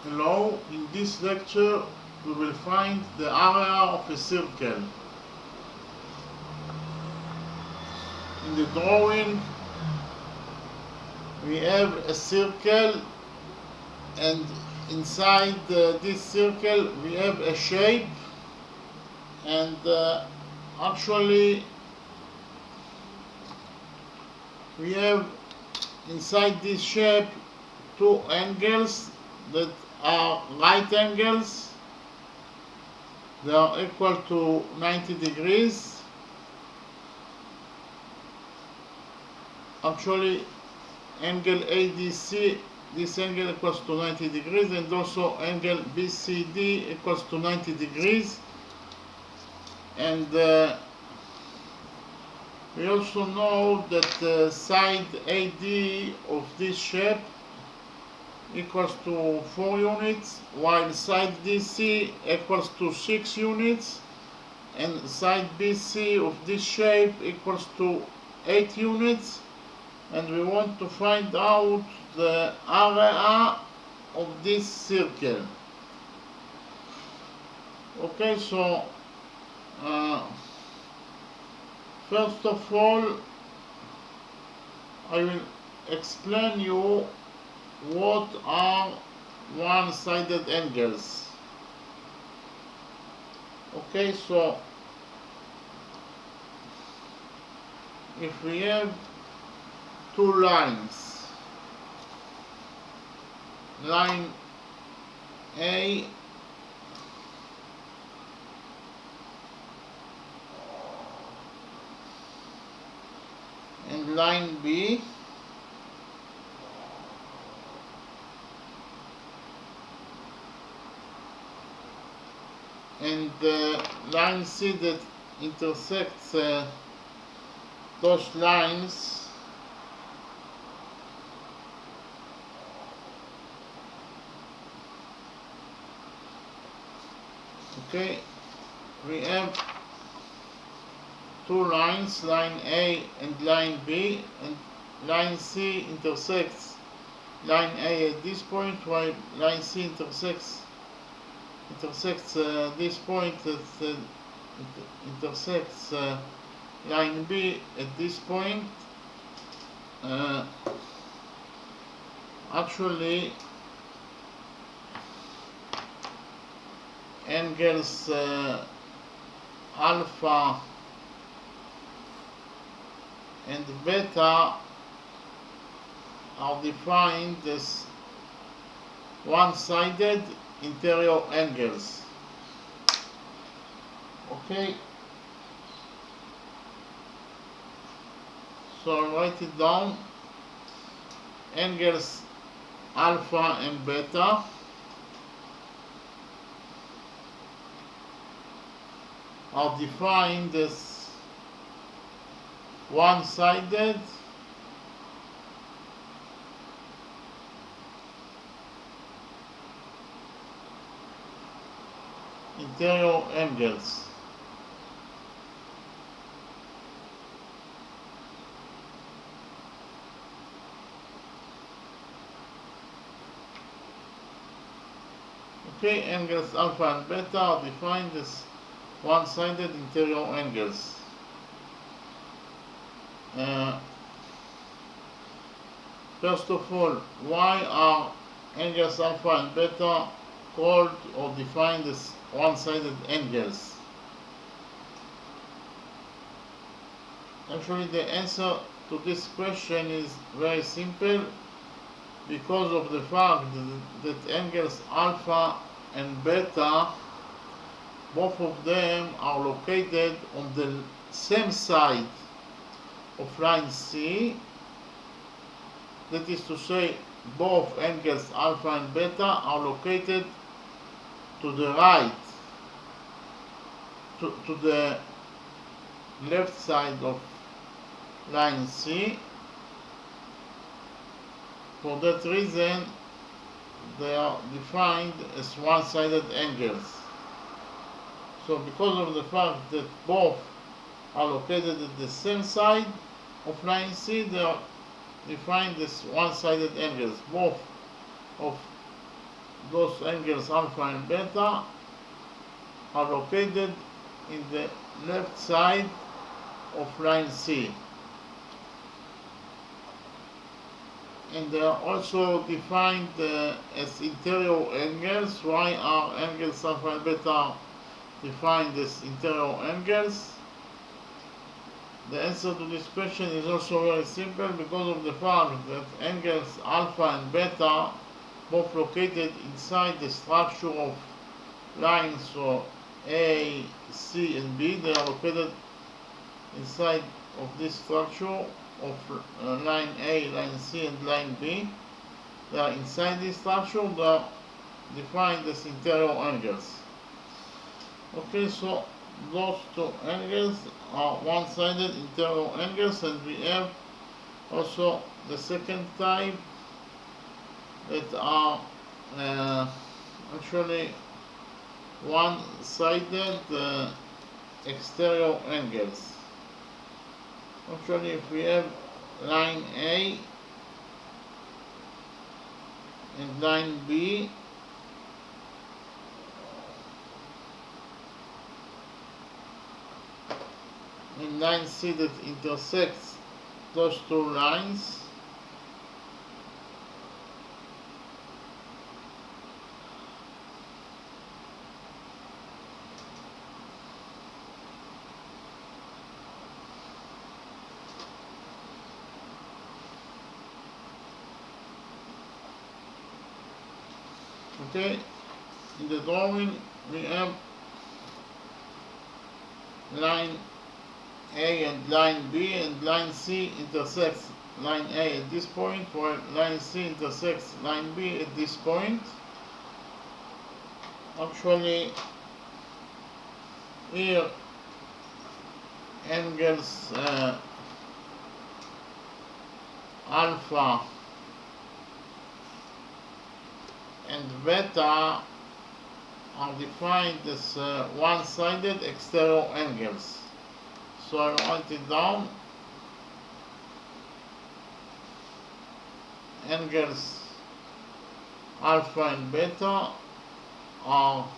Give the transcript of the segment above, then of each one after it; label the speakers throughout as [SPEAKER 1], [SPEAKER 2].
[SPEAKER 1] Hello, in this lecture we will find the area of a circle. In the drawing we have a circle, and inside this circle we have a shape, and actually we have inside this shape two angles that are right angles. They are equal to 90 degrees. Actually, angle ADC, this angle equals to 90 degrees, and also angle BCD equals to 90 degrees. And we also know that side AD of this shape equals to 4 units, while side DC equals to 6 units, and side BC of this shape equals to 8 units. And we want to find out the area of this circle. Okay, so first of all I will explain you what are one-sided angles. Okay, so if we have two lines, line A and line B, and line C that intersects those lines, okay, we have two lines, line A and line B, and line C intersects line A at this point, while line C intersects this point that intersects line B at this point. Actually, angles alpha and beta are defined as one-sided interior angles. Okay, so I'll write it down. Angles alpha and beta are defined as one-sided interior angles. Okay, angles alpha and beta are defined as one-sided interior angles. First of all, why are angles alpha and beta called or defined as one-sided angles? Actually, the answer to this question is very simple, because of the fact that angles alpha and beta, both of them are located on the same side of line C. That is to say, both angles alpha and beta are located to the right, to the left side of line C. For that reason, they are defined as one-sided angles. So because of the fact that both are located at the same side of line C, they are defined as one-sided angles. Both of those angles alpha and beta are located in the left side of line C. And they are also defined as interior angles. Why are angles alpha and beta defined as interior angles? The answer to this question is also very simple, because of the fact that angles alpha and beta, both located inside the structure of lines so A, C and B, they are located inside of this structure of line A, line C and line B. They are inside this structure. They are defined as interior angles. Okay, so those two angles are one-sided interior angles, and we have also the second type that are actually one-sided exterior angles. Actually, if we have line A and line B, and line C that intersects those two lines, okay, in the drawing we have line A and line B, and line C intersects line A at this point, while line C intersects line B at this point. Actually, here angles alpha and beta are defined as one-sided exterior angles. So I write it down. Angles alpha and beta are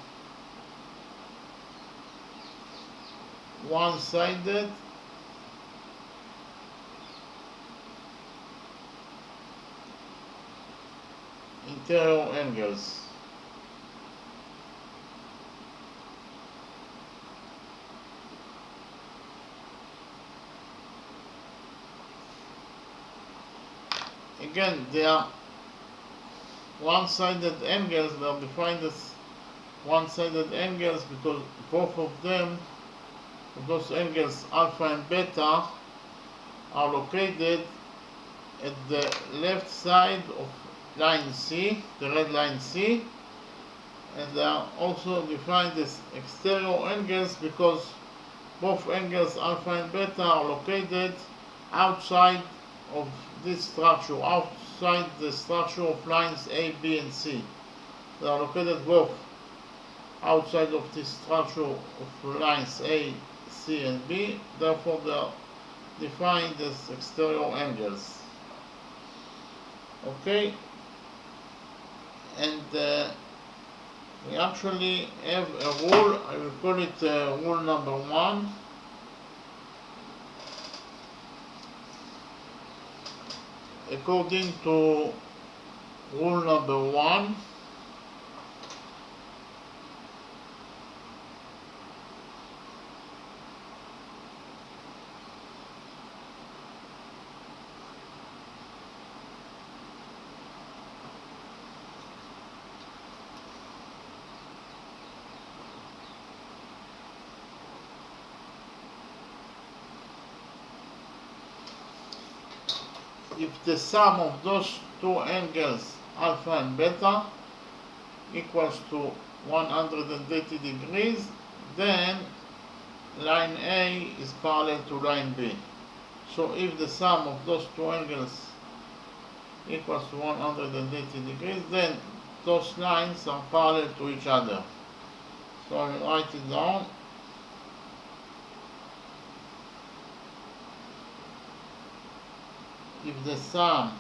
[SPEAKER 1] one-sided interior angles. Again, they are one-sided angles. They are defined as one-sided angles because both of them, those angles alpha and beta, are located at the left side of line C, the red line C, and they are also defined as exterior angles because both angles alpha and beta are located outside of this structure, outside the structure of lines A, B and C. They are located both outside of this structure of lines A, C and B, therefore they are defined as exterior angles. Okay, and we actually have a rule. I will call it rule number 1. According to rule number 1, if the sum of those two angles alpha and beta equals to 180 degrees, then line A is parallel to line B. So if the sum of those two angles equals to 180 degrees, then those lines are parallel to each other. So I will write it down. If the sum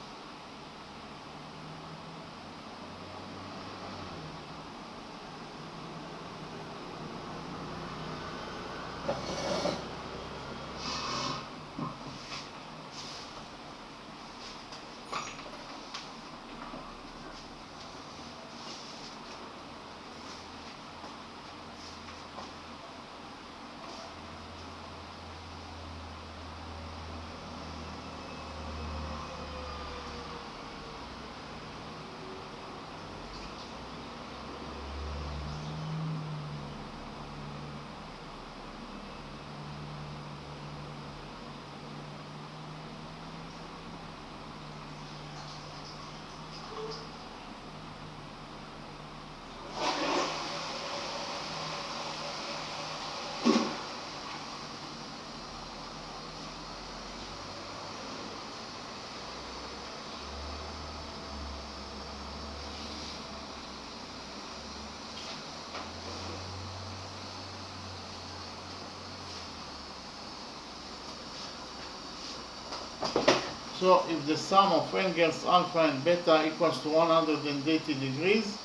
[SPEAKER 1] So if the sum of angles alpha and beta equals to 180 degrees,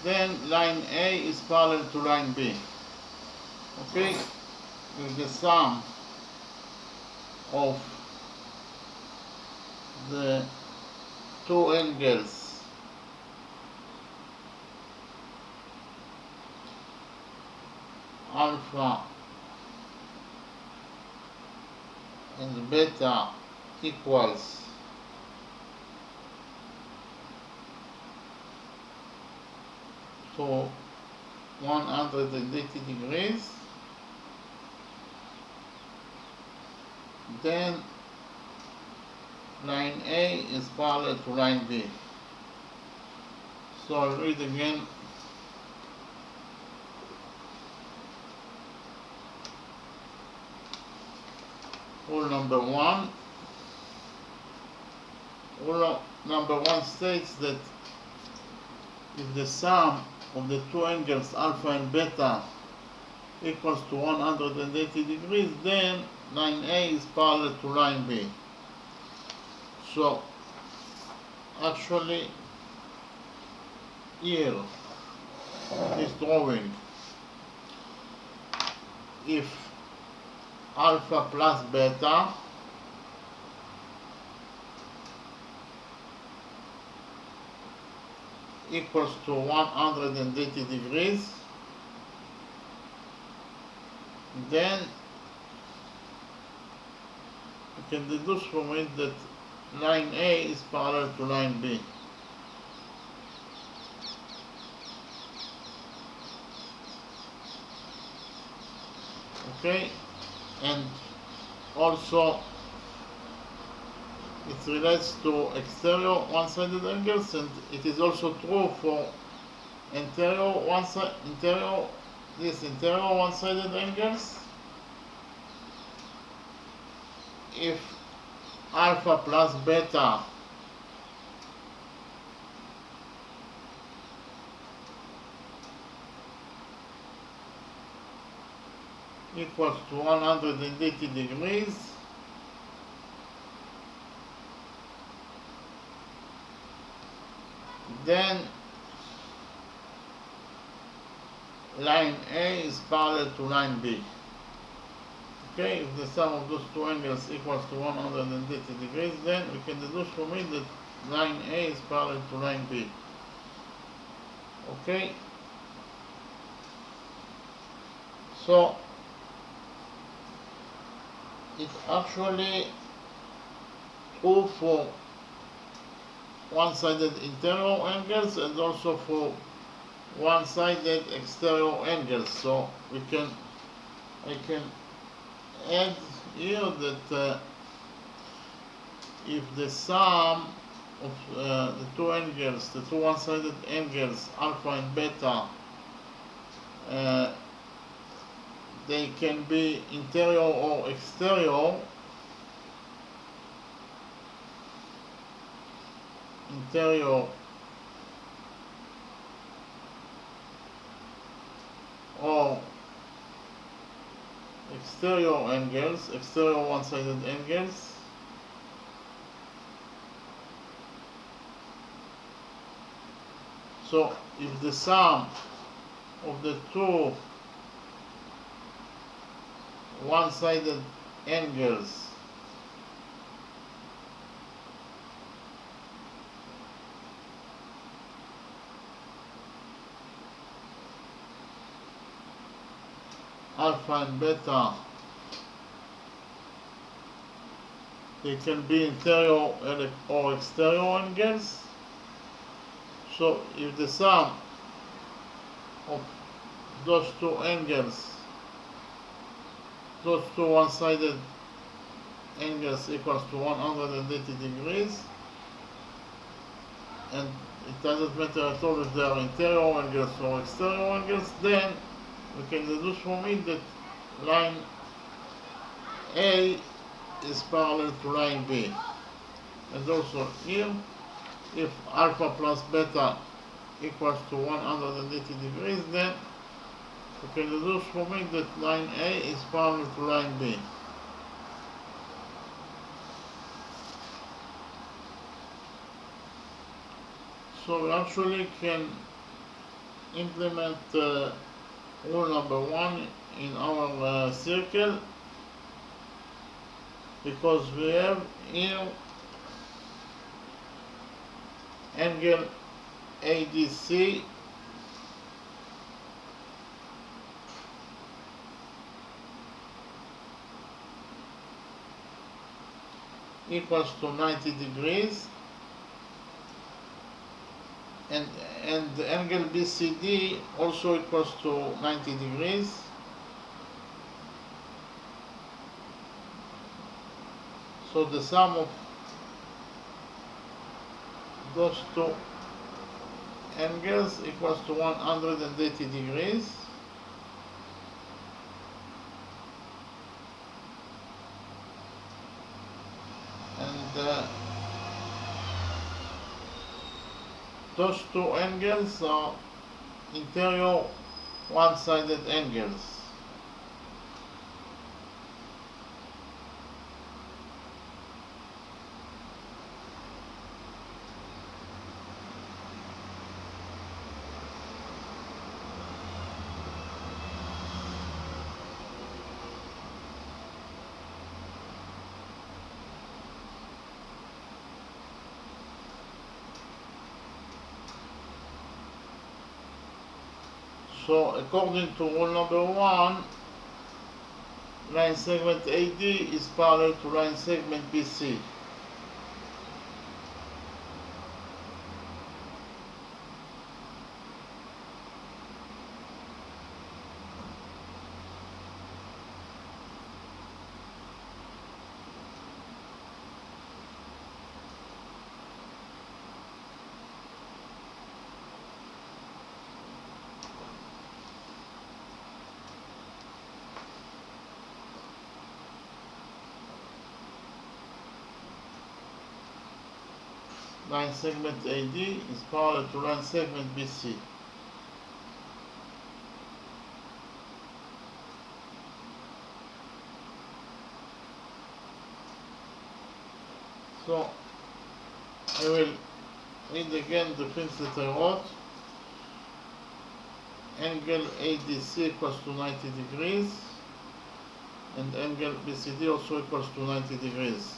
[SPEAKER 1] then line A is parallel to line B. Okay? If the sum of the two angles alpha and beta equals to 180 degrees, then line A is parallel to line B. So I'll read again. Rule number one. Rule number one states that if the sum of the two angles alpha and beta equals to 180 degrees, then line A is parallel to line B. So actually here in this drawing, if alpha plus beta equals to 180 degrees, then you can deduce from it that line A is parallel to line B. Okay, and also it relates to exterior one-sided angles, and it is also true for interior one-sided angles. If alpha plus beta equals to 180 degrees, then line A is parallel to line B. Okay, if the sum of those two angles equals to 180 degrees, then we can deduce from it that line A is parallel to line B. Okay, so it's actually true for one-sided interior angles and also for one-sided exterior angles. So I can add here that if the sum of the two angles, the two one-sided angles alpha and beta, they can be interior or exterior. Interior or exterior angles, exterior one-sided angles. So if the sum of the two one-sided angles alpha and beta, they can be interior or exterior angles. So if the sum of those two angles, those two one-sided angles equals to 180 degrees, and it doesn't matter at all if they are interior angles or exterior angles, then we can deduce from it that line A is parallel to line B. And also here, if alpha plus beta equals to 180 degrees, then we can deduce from it that line A is parallel to line B. So we actually can implement rule number 1 in our circle, because we have here angle ADC equals to 90 degrees, and the angle BCD also equals to 90 degrees. So the sum of those two angles equals to 180 degrees. And those two angles are interior one-sided angles. So according to rule number 1, line segment AD is parallel to line segment BC. Line segment AD is parallel to line segment BC. So I will read again the things that I wrote. Angle ADC equals to 90 degrees, and angle BCD also equals to 90 degrees.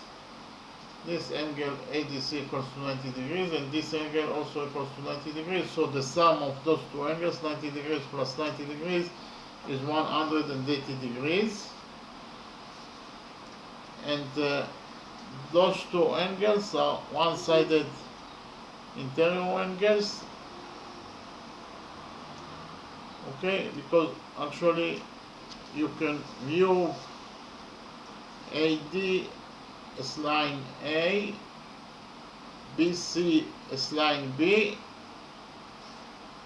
[SPEAKER 1] This angle ADC equals to 90 degrees, and this angle also equals to 90 degrees. So the sum of those two angles, 90 degrees plus 90 degrees, is 180 degrees. And those two angles are one-sided interior angles. Okay, because actually you can view AD as line A, BC as line B,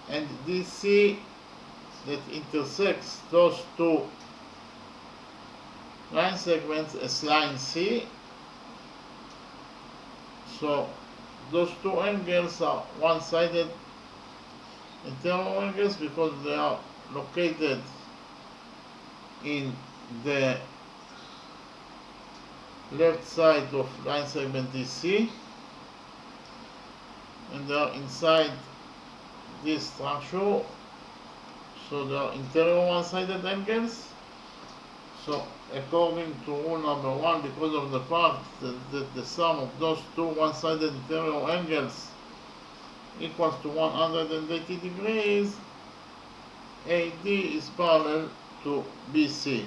[SPEAKER 1] and DC that intersects those two line segments as line C. So those two angles are one-sided interior angles because they are located in the left side of line segment DC, and they are inside this structure, so they are interior one-sided angles. So according to rule number 1, because of the fact that the sum of those two one-sided interior angles equals to 180 degrees, AD is parallel to BC.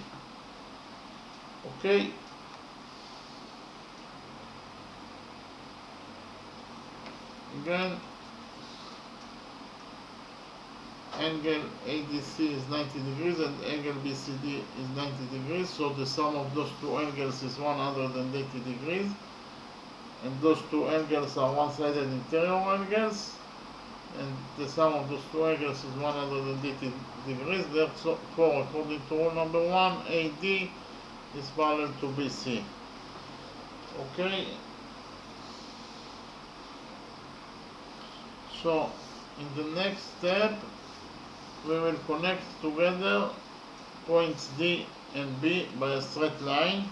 [SPEAKER 1] Okay? Again, angle ADC is 90 degrees and angle BCD is 90 degrees, so the sum of those two angles is 180 degrees, and those two angles are one-sided interior angles, and the sum of those two angles is 180 degrees. Therefore, according to rule number 1, AD is parallel to BC. Okay? So in the next step, we will connect together points D and B by a straight line.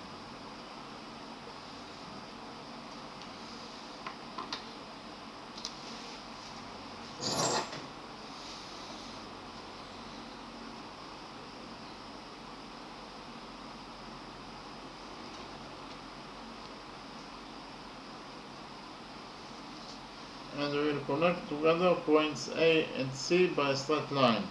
[SPEAKER 1] and we will connect together points A and C by a straight line.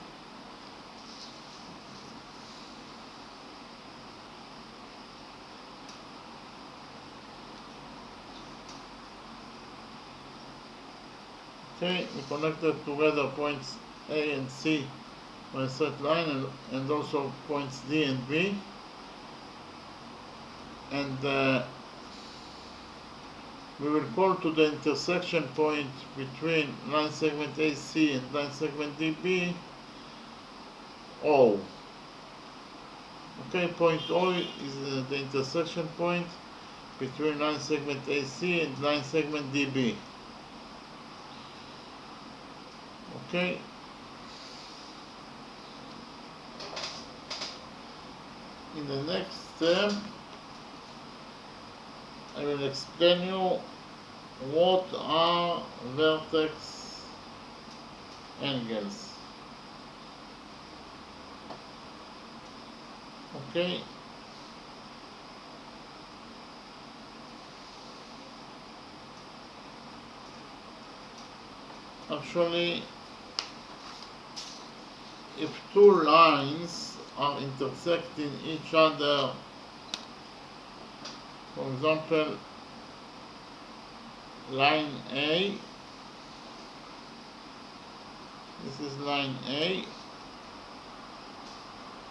[SPEAKER 1] Okay, we connected together points A and C by a straight line, and also points D and B. And we will call to the intersection point between line segment AC and line segment DB O. Okay, point O is the intersection point between line segment AC and line segment DB. Okay. In the next step, I will explain you what are vertex angles. Okay. Actually, if two lines are intersecting each other, for example, line A, this is line A,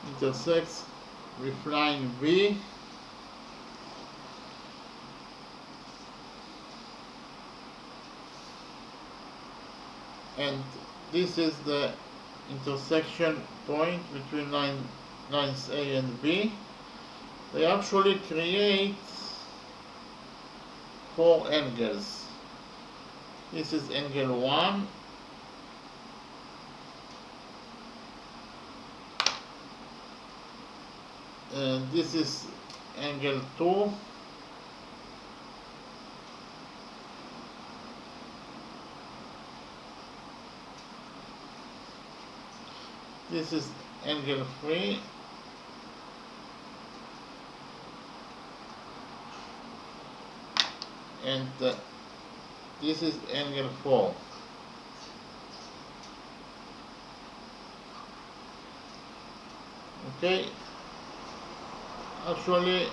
[SPEAKER 1] intersects with line B, and this is the intersection point between lines A and B. They actually create four angles. This is angle 1, and this is angle 2, this is angle 3, and this is angle 4. Okay, actually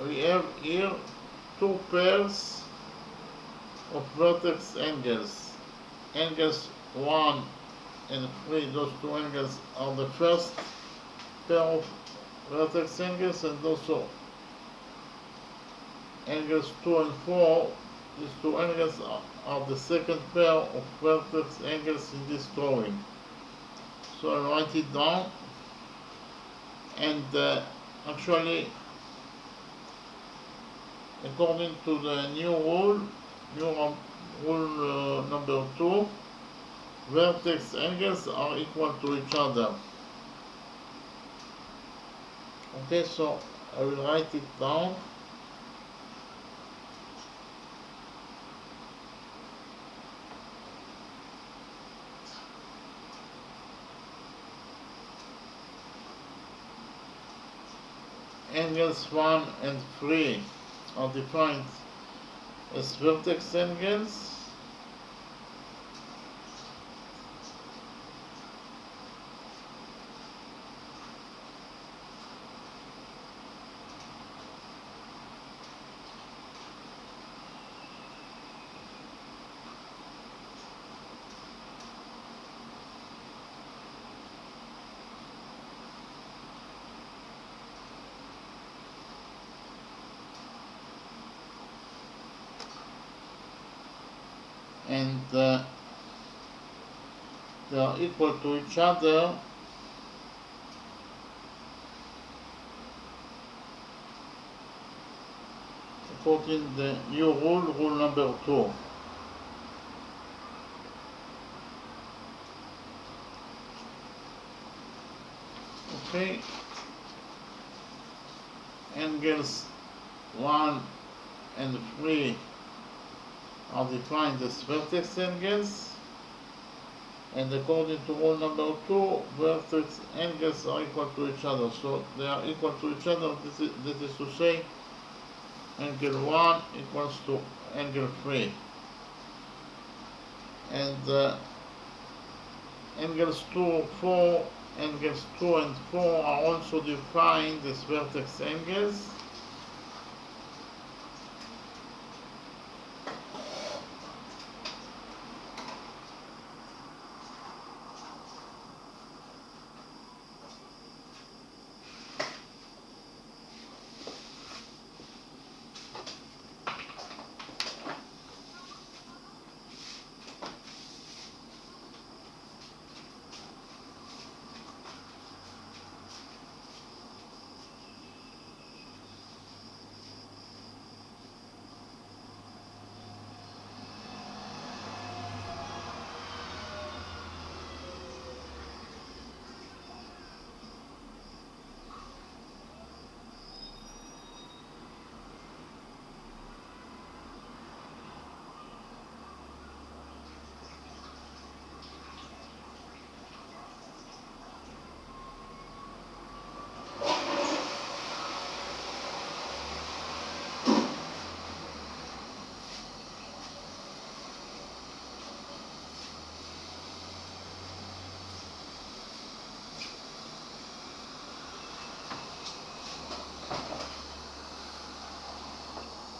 [SPEAKER 1] we have here two pairs of vertex angles. Angles 1 and 3, those two angles are the first pair of vertex angles, and also angles 2 and 4, these two angles are the second pair of vertex angles in this drawing. So I'll write it down, and actually, according to the new rule number 2, vertex angles are equal to each other. Okay, so I will write it down. Angles 1 and 3 are defined as vertex angles, and they are equal to each other according to the new rule number 2. Okay, angles 1 and 3 are defined as vertex angles, and according to rule number 2, vertex angles are equal to each other. So they are equal to each other. This is to say angle 1 equals to angle 3. And angles 2, 4, angles 2 and 4 are also defined as vertex angles.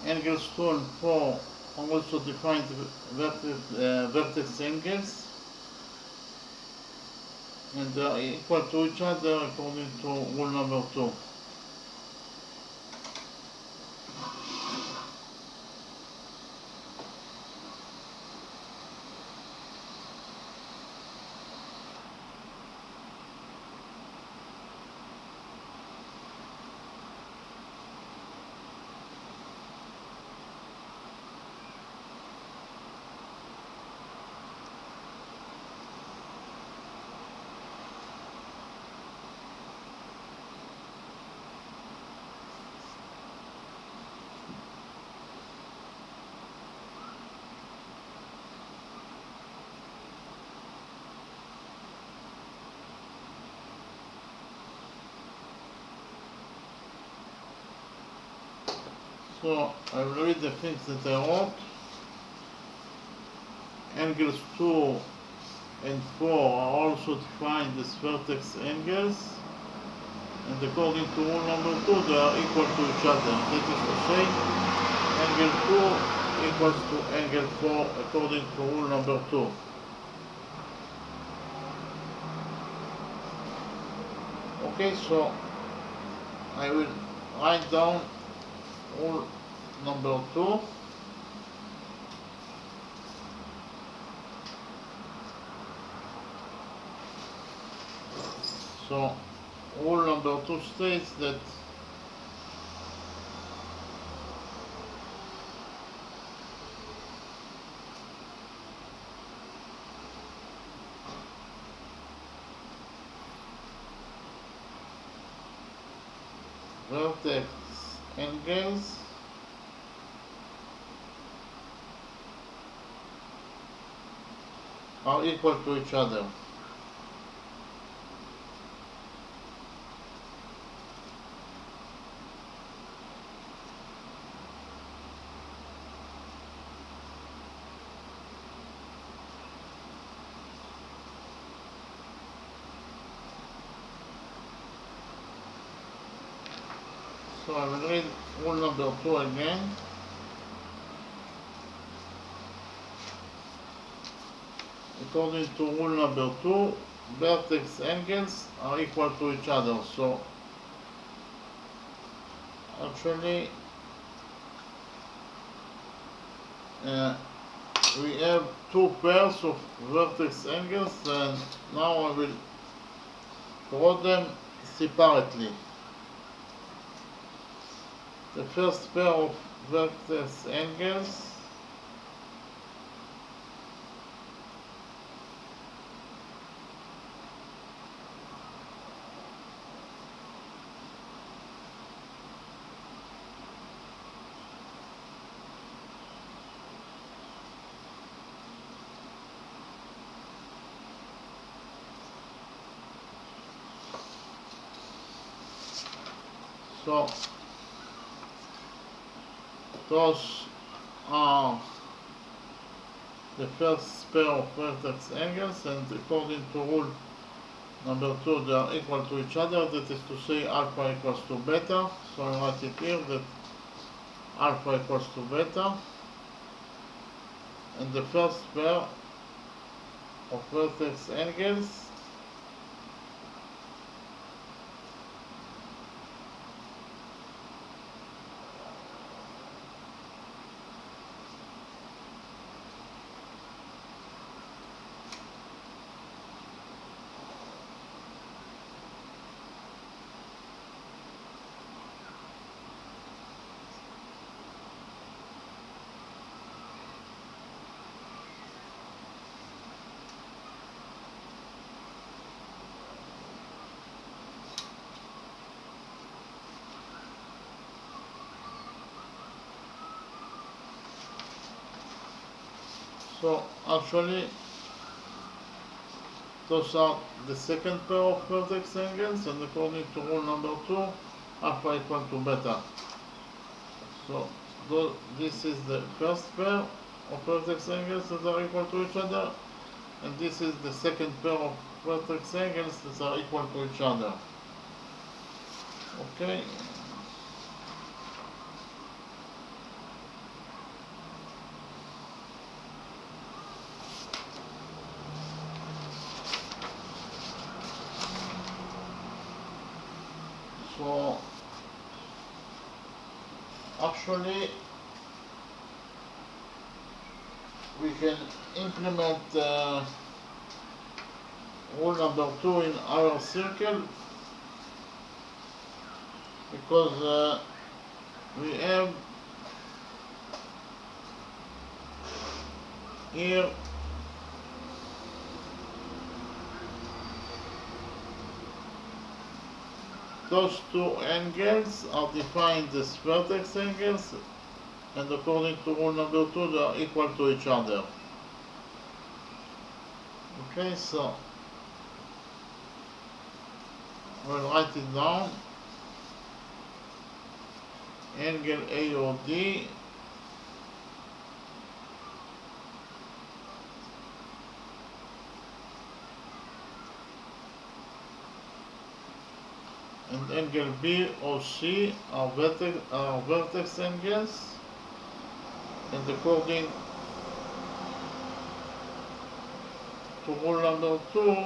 [SPEAKER 1] Angles 2 and 4 are also defined vertex angles, and they are equal to each other according to rule number 2. So I will read the things that I wrote. Angles 2 and 4 are also defined as vertex angles, and according to rule number 2 they are equal to each other. That is to say, angle 2 equals to angle 4 according to rule number 2. Okay, so I will write down rule number 2. So rule number 2 states that vertex angles are equal to each other. So I will read rule number 2 again. According to rule number 2, vertex angles are equal to each other. So actually we have two pairs of vertex angles, and now I will draw them separately. The first pair of vertex angles so Those are the first pair of vertex angles, and according to rule number 2, they are equal to each other. That is to say, alpha equals to beta. So I write it here that alpha equals to beta, and the first pair of vertex angles so actually those are the second pair of vertex angles, and according to rule number 2, alpha equal to beta. So this is the first pair of vertex angles that are equal to each other, and this is the second pair of vertex angles that are equal to each other. Okay. So actually we can implement rule number 2 in our circle, because we have here those two angles are defined as vertex angles, and according to rule number 2, they are equal to each other. Okay, so we'll write it down. Angle AOD and angle BOC are vertex angles, and according to rule number 2,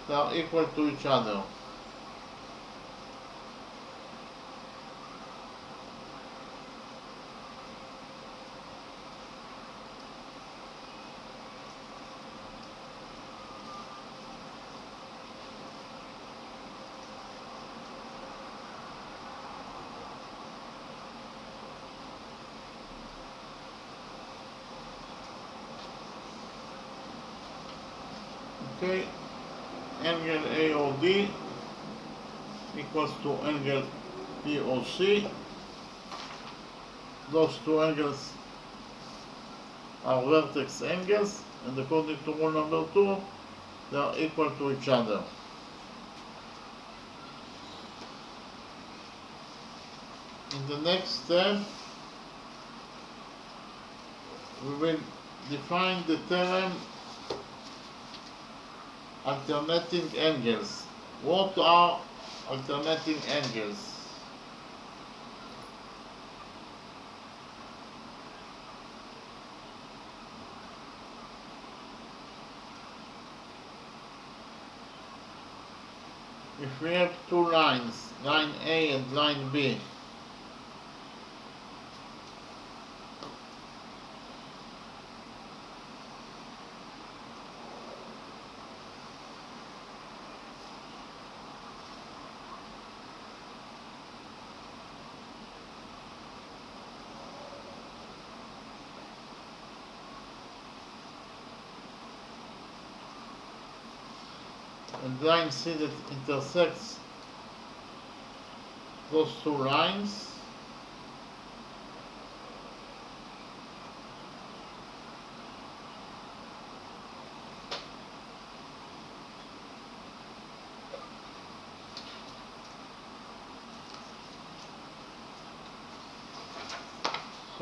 [SPEAKER 1] they are equal to each other. Okay, angle AOD equals to angle BOC. Those two angles are vertex angles, and according to rule number 2, they are equal to each other. In the next step, we will define the term alternating angles. What are alternating angles? If we have two lines, line A and line B, and line C that intersects those two lines,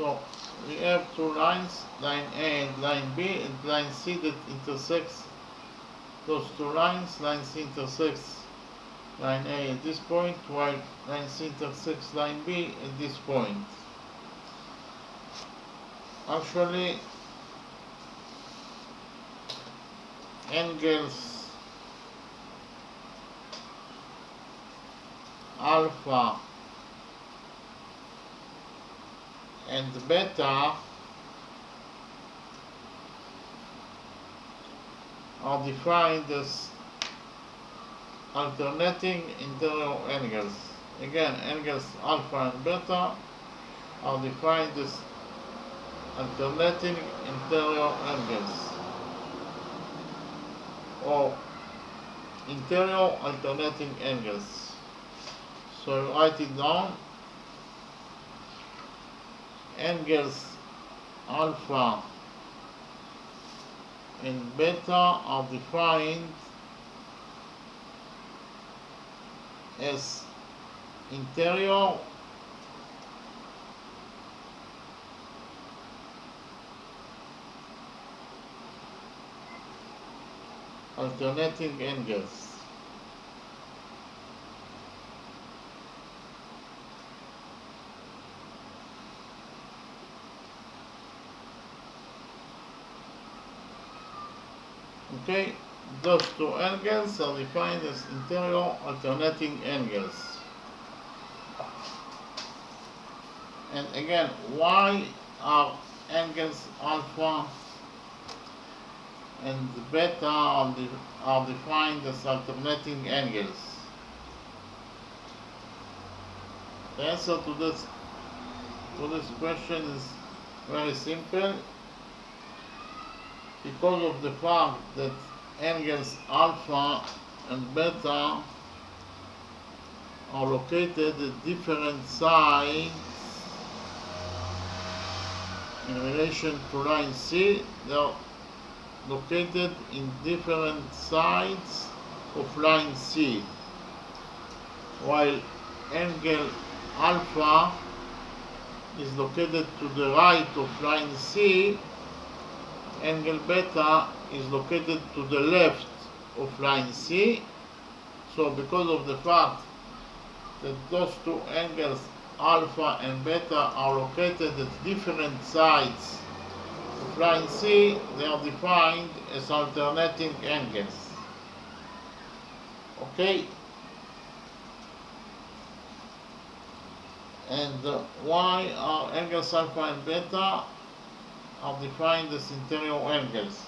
[SPEAKER 1] So we have two lines, line A and line B, and line C that intersects those two lines. Line C intersects line A at this point, while line C intersects line B at this point. Actually, angles alpha and beta are defined as alternating interior angles. Again, angles alpha and beta are defined as alternating interior angles, or interior alternating angles. So I write it down. Angles alpha and beta are defined as interior alternating angles. Okay, those two angles are defined as interior alternating angles. And again, why are angles alpha and beta are defined as alternating angles? The answer to this question is very simple. Because of the fact that angles alpha and beta are located at different sides in relation to line C, they are located in different sides of line C, while angle alpha is located to the right of line C, angle beta is located to the left of line C. So because of the fact that those two angles alpha and beta are located at different sides of line C, they are defined as alternating angles. Okay? And why are angles alpha and beta are defined as interior angles?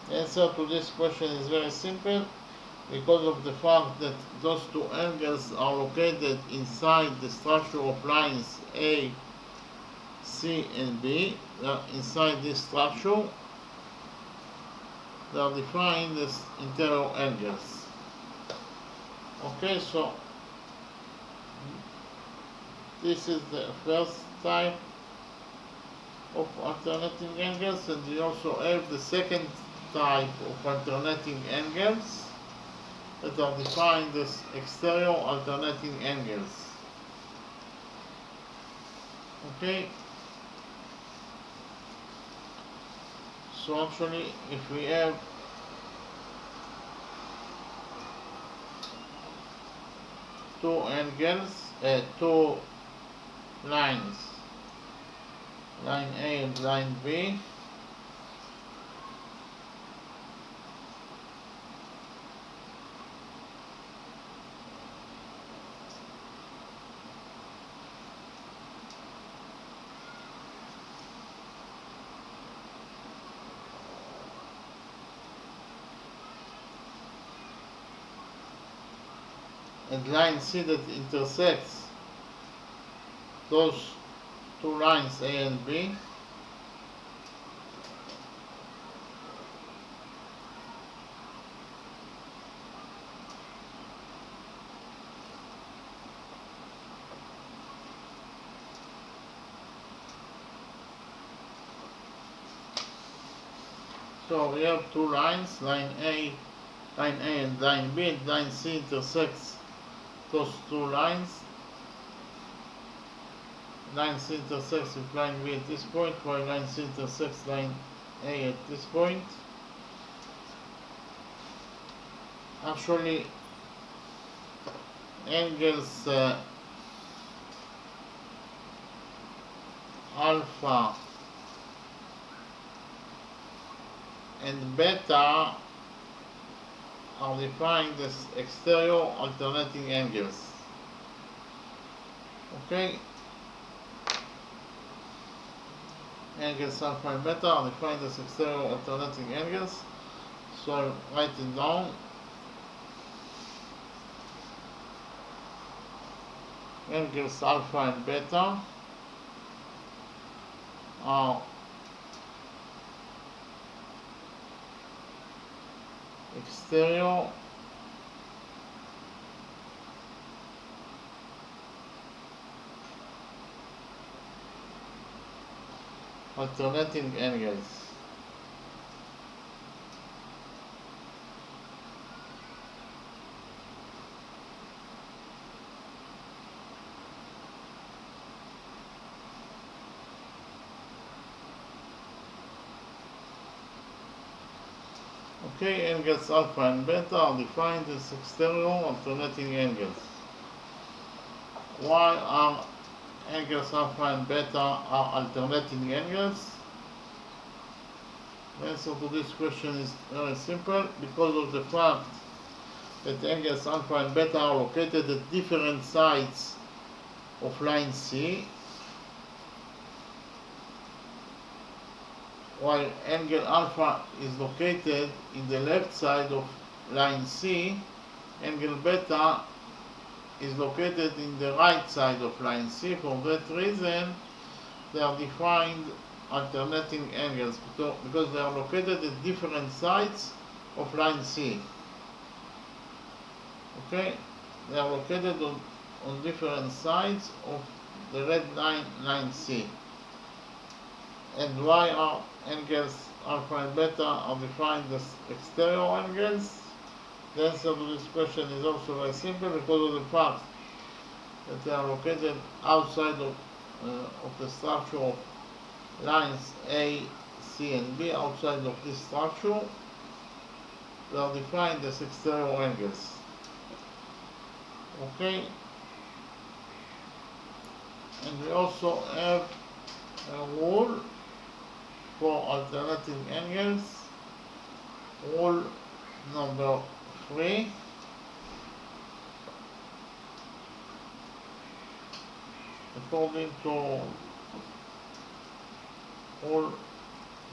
[SPEAKER 1] The answer to this question is very simple. Because of the fact that those two angles are located inside the structure of lines A, C and B, inside this structure, they are defined as interior angles. Okay, so this is the first type of alternating angles, and we also have the second type of alternating angles that are defined as exterior alternating angles. Okay? So actually, if we have two angles, two lines, line A and line B, and line C that intersects those two lines A and B, so we have two lines, line A and line B, and line C intersects those two lines. line C intersects with line B at this point, while line C intersects line A at this point. Actually, angles alpha and beta are defined as exterior alternating angles. Okay? Angles alpha and beta are defined as exterior alternating angles. So I'll write it down. Angles alpha and beta are exterior alternating angles. Okay, angles alpha and beta are defined as exterior alternating angles. Why are angles alpha and beta are alternating angles? The answer to this question is very simple, because of the fact that angles alpha and beta are located at different sides of line C, while angle alpha is located in the left side of line C, angle beta is located in the right side of line C. For that reason, they are defined alternating angles, because they are located at different sides of line C. Okay? They are located on different sides of the red line, line C. And why are angles alpha and beta are defined as exterior angles? The answer to this question is also very simple, because of the fact that they are located outside of the structure of lines A, C, and B. Outside of this structure, they are defined as exterior angles. Okay? And we also have a rule for alternating angles. Rule number 3. According to rule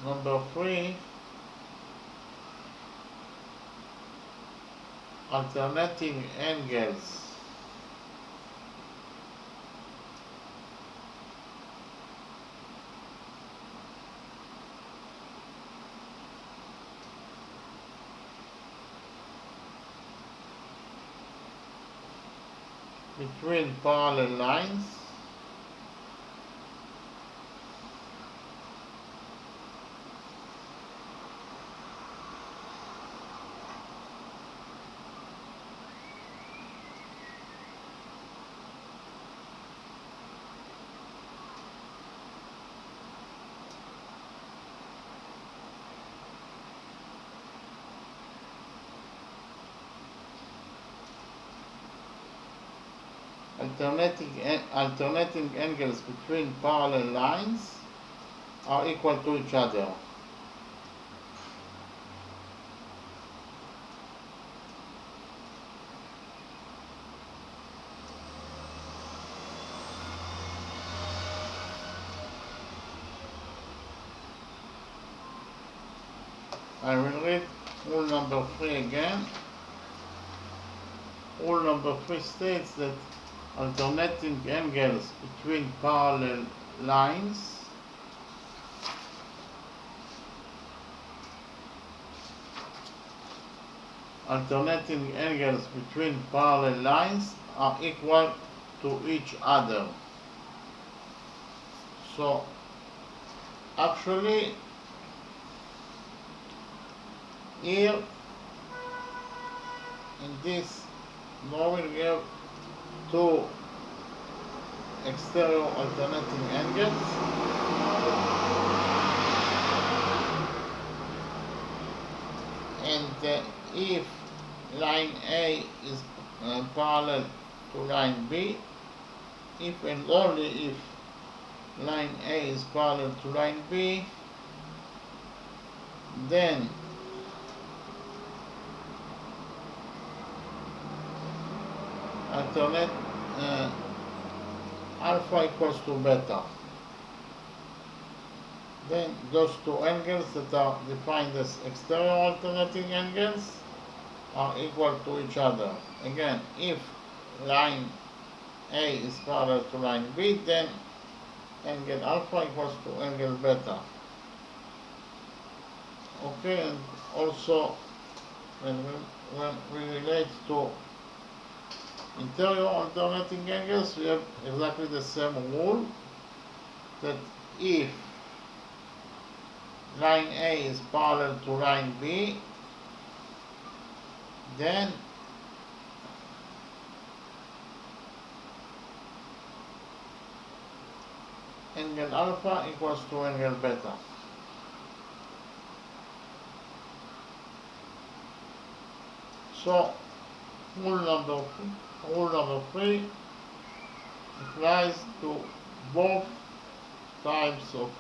[SPEAKER 1] number 3, alternating angles between parallel lines alternating angles between parallel lines are equal to each other. I will read rule number 3 again. Rule number 3 states that alternating angles between parallel lines are equal to each other. So actually, here in this drawing we have two exterior alternating angles. And if line A is parallel to line B, if and only if line A is parallel to line B, then alternate alpha equals to beta. Then those two angles that are defined as exterior alternating angles are equal to each other. Again, if line A is parallel to line B, then angle alpha equals to angle beta. Okay, and also when we relate to interior alternating angles, we have exactly the same rule, that if line A is parallel to line B, then angle alpha equals to angle beta. So rule number 3 applies to both types of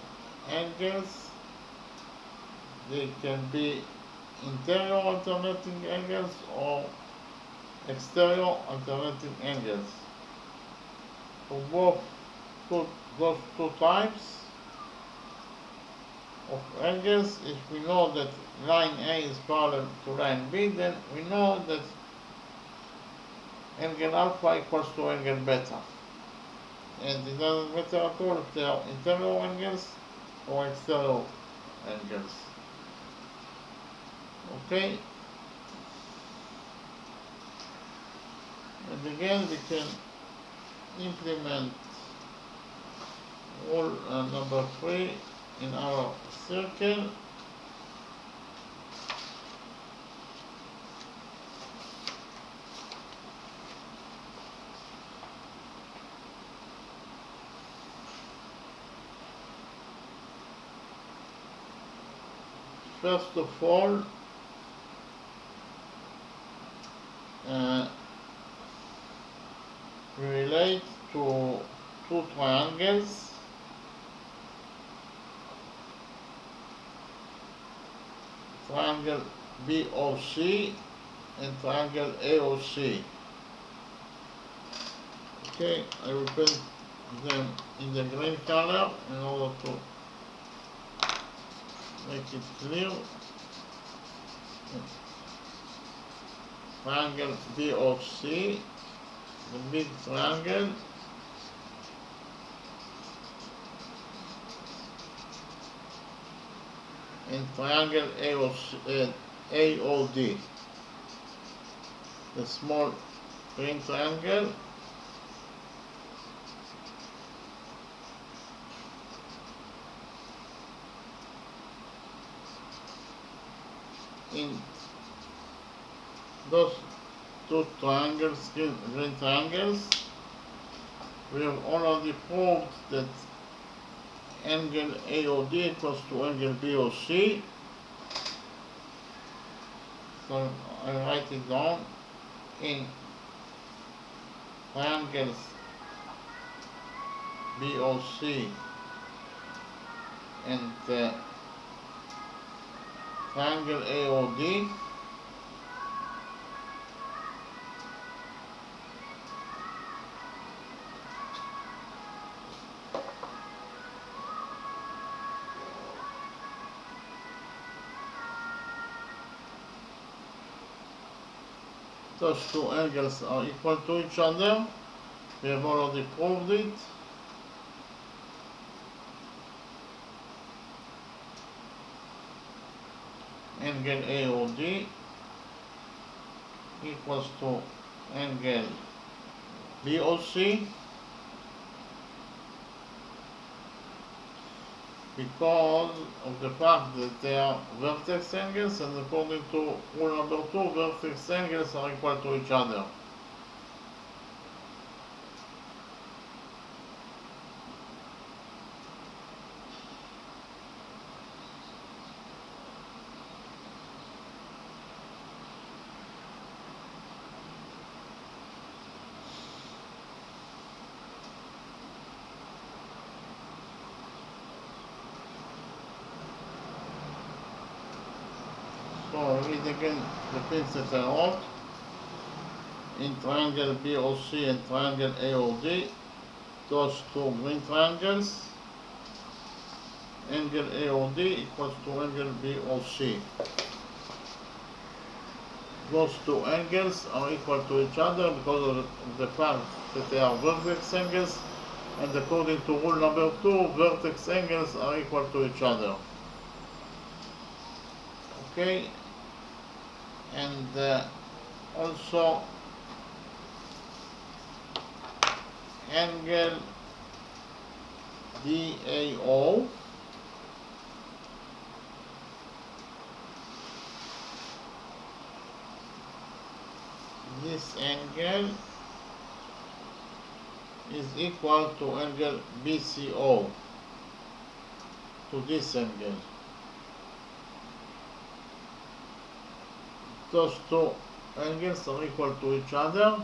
[SPEAKER 1] angles. They can be interior alternating angles or exterior alternating angles. For those two types of angles, if we know that line A is parallel to line B, then we know that angle alpha equals to angle beta. And it doesn't matter at all if they are interior angles or exterior angles. Okay? And again, we can implement rule number 3 in our circle. First of all, we relate to two triangles. Triangle BOC and triangle AOC. Okay, I will paint them in the green color in order to make it clear. Triangle BOC, the big triangle, and triangle AOD, the small green triangle. In those two triangles, green triangles, we have already proved that angle AOD equals to angle BOC. So I write it down. In triangles BOC and triangle AOD, those two angles are equal to each other. We have already proved it. Angle AOD equals to angle BOC, because of the fact that they are vertex angles, and according to rule number 2, vertex angles are equal to each other. So read again the things that I wrote. In triangle BOC and triangle AOD, those two green triangles, angle AOD equals to angle BOC. Those two angles are equal to each other because of the fact that they are vertex angles, and according to rule number 2, vertex angles are equal to each other. Okay, and also angle DAO this angle is equal to angle BCO, to this angle. Those two angles are equal to each other.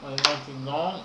[SPEAKER 1] I write it down.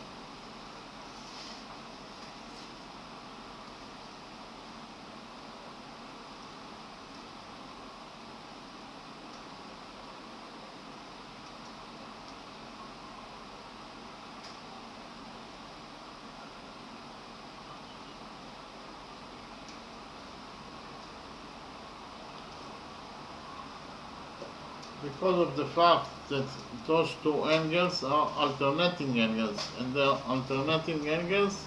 [SPEAKER 1] Because of the fact that those two angles are alternating angles, and they are alternating angles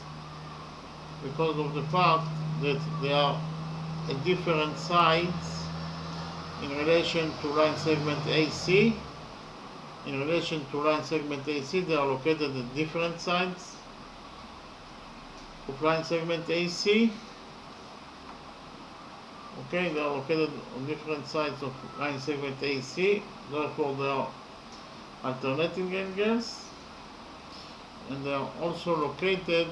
[SPEAKER 1] because of the fact that they are at different sides in relation to line segment AC. In relation to line segment AC, they are located at different sides of line segment AC. Okay, they are located on different sides of line segment AC, therefore they are alternating angles, and they are also located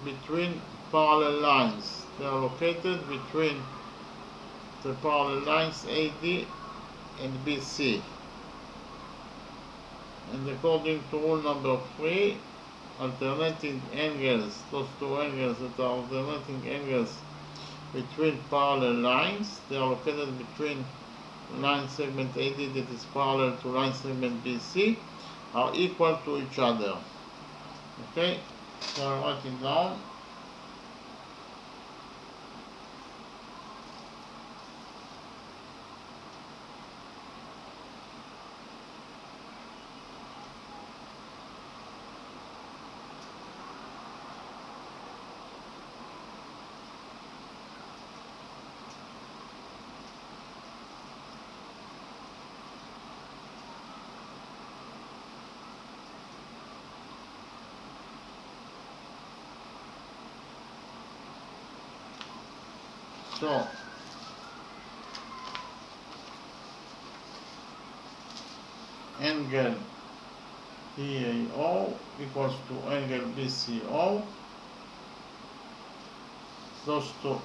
[SPEAKER 1] between parallel lines. They are located between the parallel lines AD and BC. And according to rule number 3, alternating angles, those two angles that are alternating angles between parallel lines, they are located between line segment AD that is parallel to line segment BC, are equal to each other. Okay, so I write it down. So angle DAO equals to angle BCO. Those two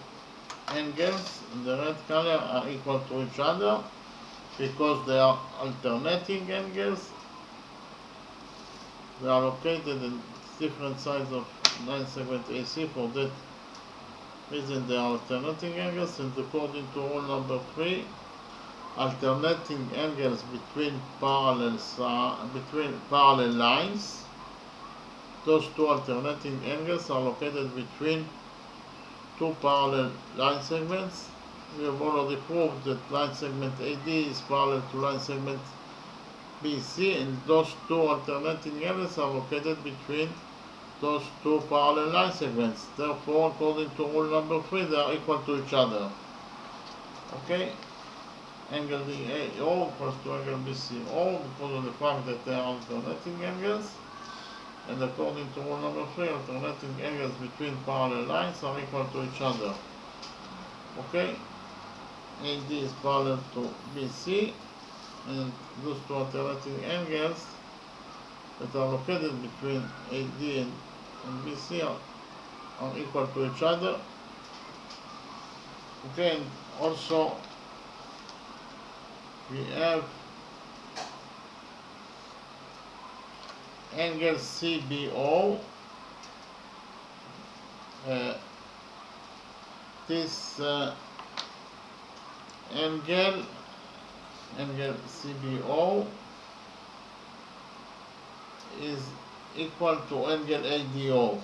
[SPEAKER 1] angles in the red color are equal to each other because they are alternating angles. They are located in different sides of line segment AC. For that reason they are alternating angles, and according to rule number 3, alternating angles between parallel lines, those two alternating angles are located between two parallel line segments. We have already proved that line segment AD is parallel to line segment BC, and those two alternating angles are located between those two parallel line segments. Therefore, according to rule number 3, they are equal to each other. Okay? Angle DAO equals to angle BCO because of the fact that they are alternating angles. And according to rule number 3, alternating angles between parallel lines are equal to each other. Okay? AD is parallel to BC, and those two alternating angles that are located between AD and BC are equal to each other. Okay, and also we have angle CBO. This angle angle CBO is equal to angle ADO.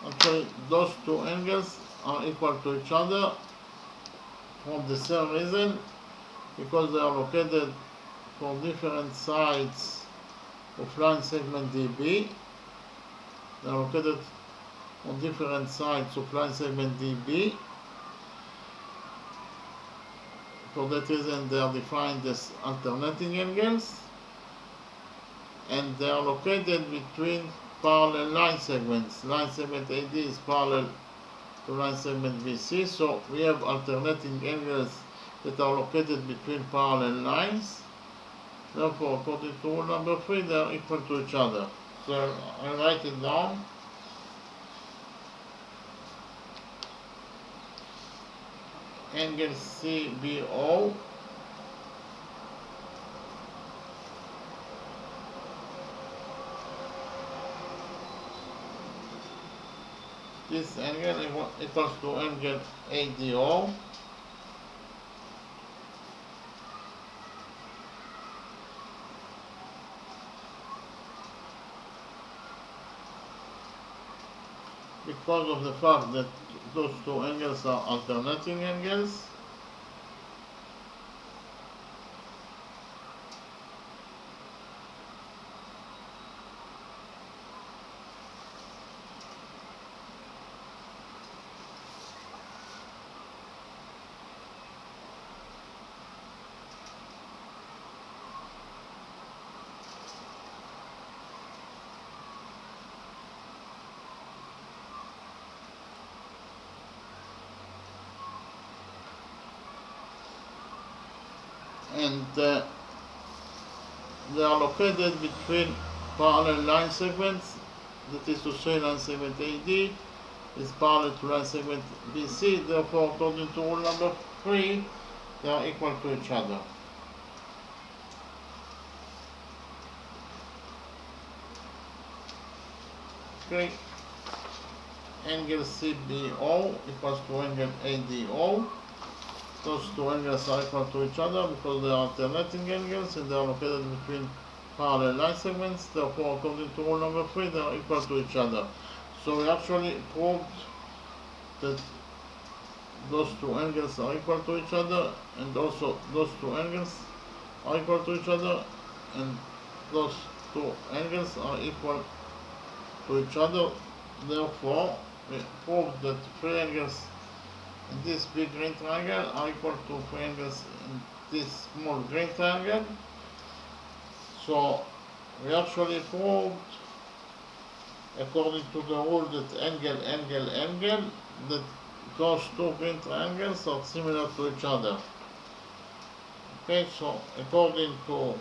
[SPEAKER 1] Actually, those two angles are equal to each other from the same reason, because they are located from different sides of line segment DB. They are located on different sides of line segment DB. For that reason, they are defined as alternating angles, and they are located between parallel line segments. Line segment AD is parallel to line segment BC, so we have alternating angles that are located between parallel lines. Therefore, according to rule number 3, they are equal to each other. So I write it down. Angle CBO this angle equals to angle ADO, because of the fact that those two angles are alternating angles. And they are located between parallel line segments, that is to say line segment AD is parallel to line segment BC, therefore according to rule number 3, they are equal to each other. Okay, angle CBO equals to angle ADO. Those two angles are equal to each other because they are alternating angles and they are located between parallel line segments. Therefore, according to rule number 3, they are equal to each other. So we actually proved that those two angles are equal to each other, and also those two angles are equal to each other, and those two angles are equal to each other. Therefore, we proved that three angles in this big green triangle are equal to three angles in this small green triangle. So we actually proved, according to the rule that angle, that those two green triangles are similar to each other. Okay, so according to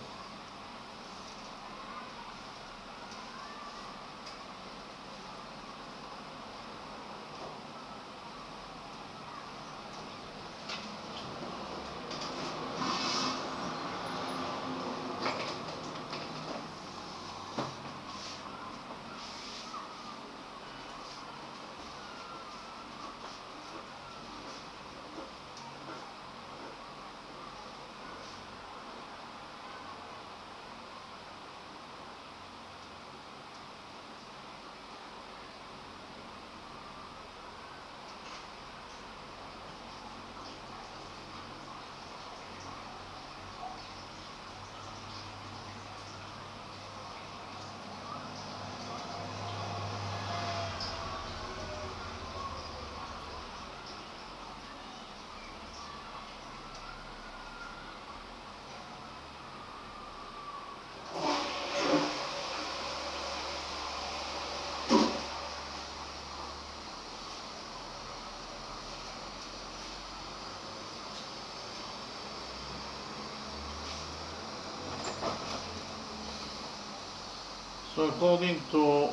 [SPEAKER 1] according to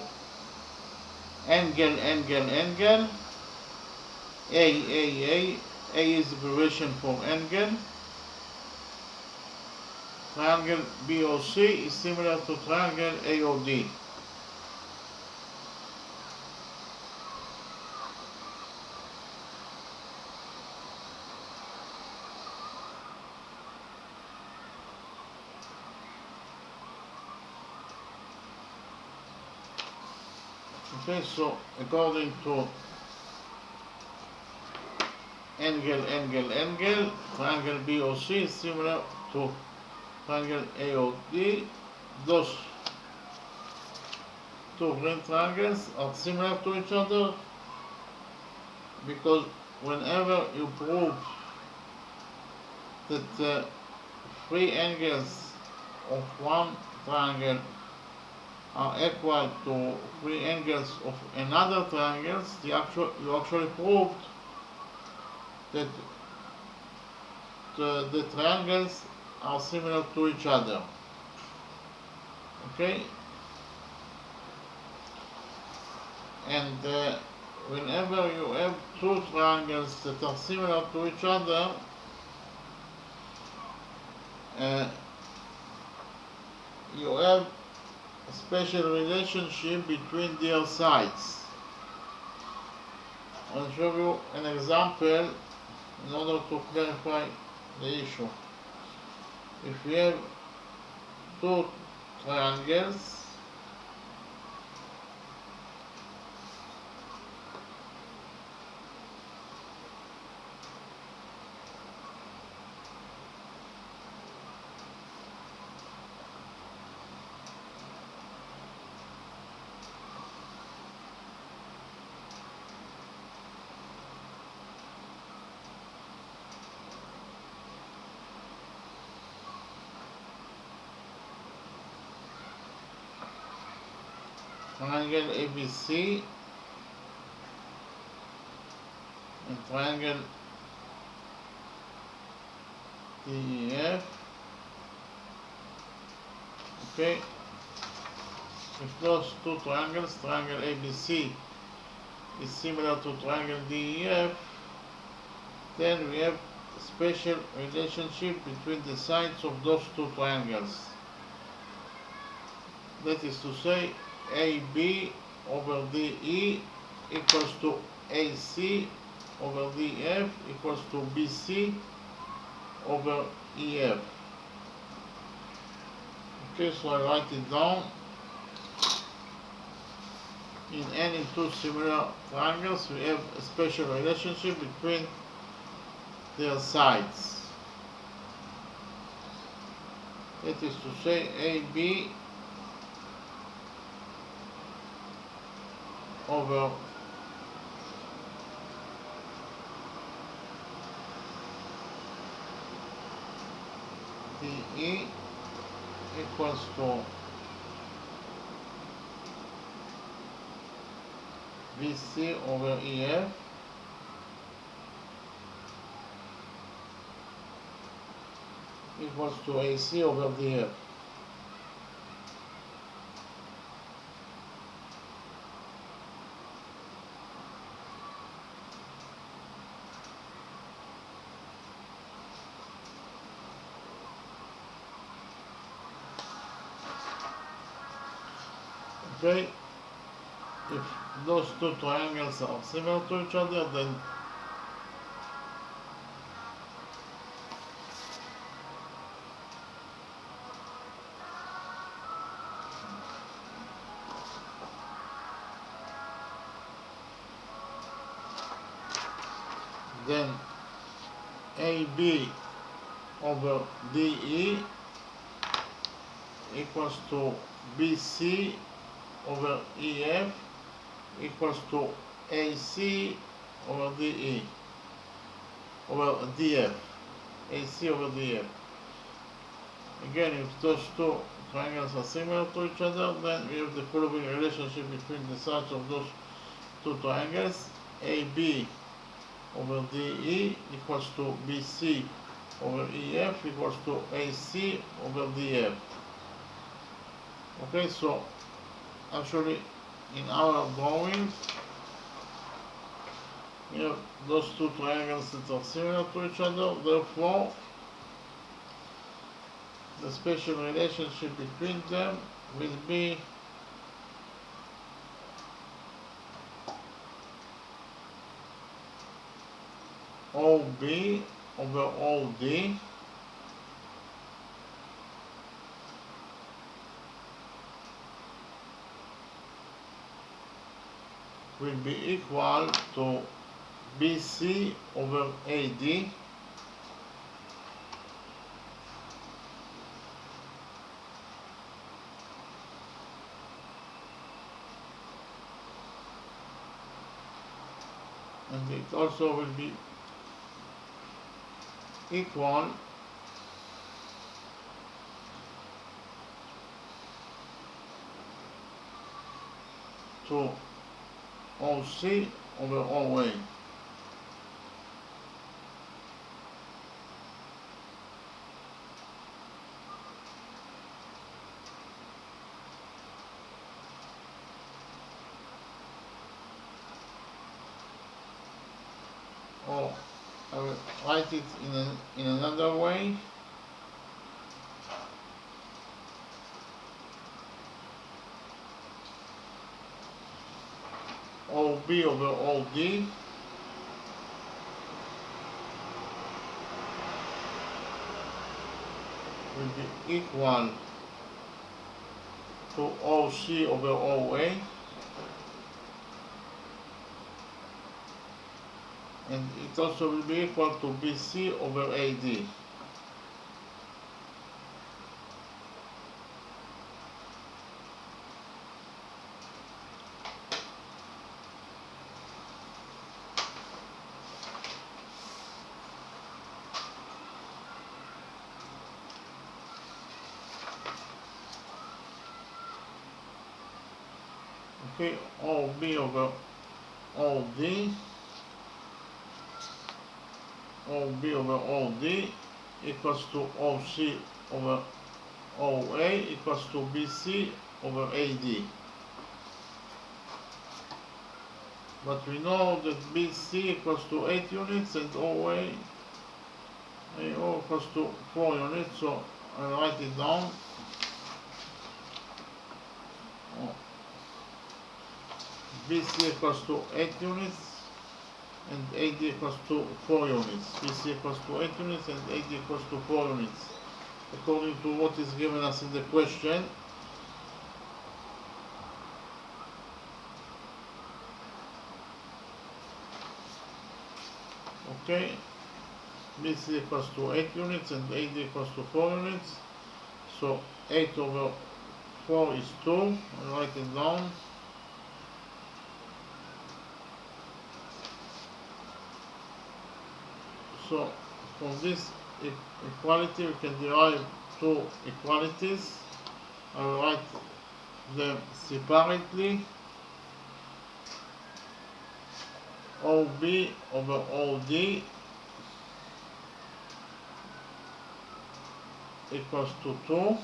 [SPEAKER 1] angle, A is abbreviation for angle. Triangle BOC is similar to triangle AOD. Okay, so according to angle, triangle BOC is similar to triangle AOD. Those two green triangles are similar to each other because whenever you prove that the three angles of one triangle are equal to three angles of another triangle, you actually proved that the triangles are similar to each other. Okay? And whenever you have two triangles that are similar to each other, you have a special relationship between their sides. I'll show you an example in order to clarify the issue. If we have two triangles, triangle ABC and triangle DEF. Okay, if those two triangles, triangle ABC is similar to triangle DEF, then we have a special relationship between the sides of those two triangles. That is to say, AB over DE equals to AC over DF equals to BC over EF. Okay, so I write it down. In any two similar triangles, we have a special relationship between their sides. That is to say, AB over DE equals to BC over EF equals to AC over DF. Okay, if those two triangles are similar to each other, then AB over DE equals to BC over EF equals to AC over DE over DF. AC over DF. Again, if those two triangles are similar to each other, then we have the following relationship between the sides of those two triangles. AB over DE equals to BC over EF equals to AC over DF. Okay, so actually in our drawing we have those two triangles that are similar to each other, therefore the special relationship between them will be OB over OD will be equal to BC over AD, and it also will be equal to OC over OA. Or I will write it in another way. OB over OD will be equal to OC over OA, and it also will be equal to BC over AD. Okay, OB over OD, OB over OD equals to OC over OA equals to BC over AD. But we know that BC equals to 8 units and OA equals to 4 units, so I write it down. BC equals to 8 units and AD equals to 4 units. BC equals to 8 units and AD equals to 4 units, according to what is given us in the question. Okay, BC equals to 8 units and AD equals to 4 units. So 8 over 4 is 2. I write it down. So from this equality we can derive two equalities. I will write them separately. OB over OD equals to 2.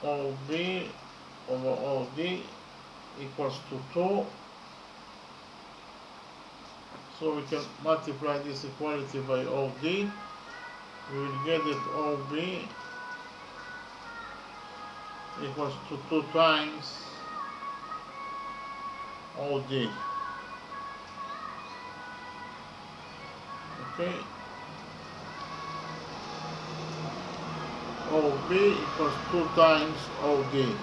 [SPEAKER 1] OB over OD equals to 2. So we can multiply this equality by OD. We will get that OB equals to 2 times OD. Okay. OB equals 2 times OD.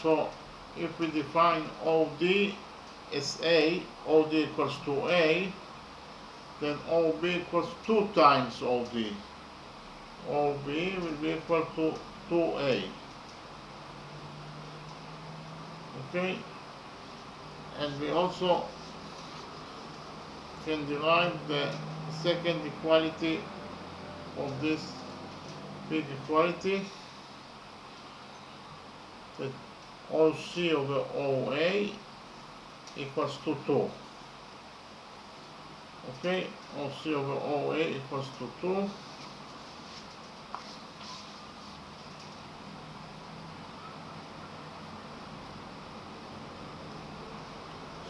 [SPEAKER 1] So if we define OD as A, OD equals to A, then OB equals 2 times OD. OB will be equal to 2A. Okay? And we also can derive the second equality of this big equality, that OC over OA equals to 2. Okay, OC over OA equals to 2.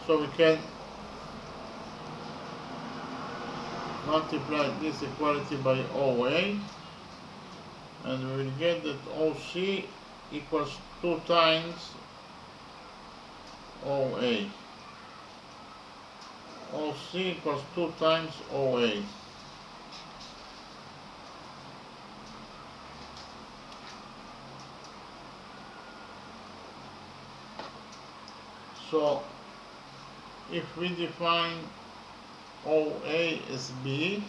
[SPEAKER 1] So we can multiply this equality by OA, and we will get that OC equals 2 times OA. OC equals 2 times OA. So if we define OA as B,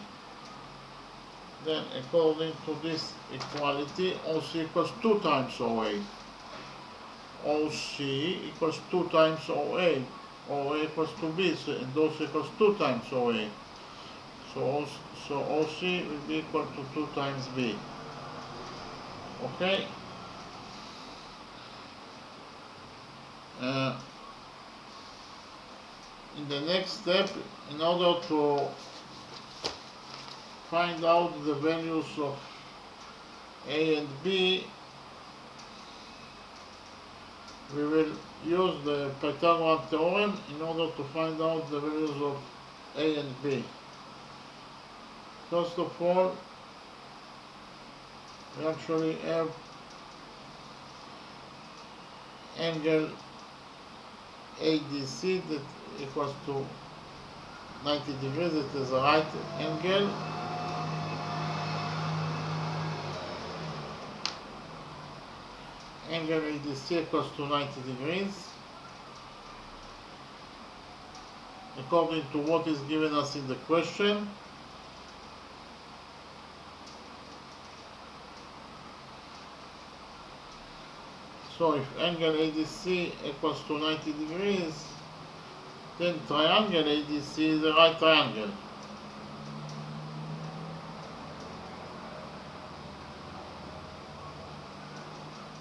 [SPEAKER 1] then according to this equality, OC equals 2 times OA. OC equals 2 times OA. OA equals to B, and OC equals 2 times OA. So OC will be equal to 2 times B. Okay? In the next step, in order to find out the values of A and B, we will use the Pythagorean theorem in order to find out the values of A and B. First of all, we actually have angle ADC that equals to 90 degrees. It is a right angle. Angle ADC equals to 90 degrees according to what is given us in the question. So if angle ADC equals to 90 degrees, then triangle ADC is a right triangle.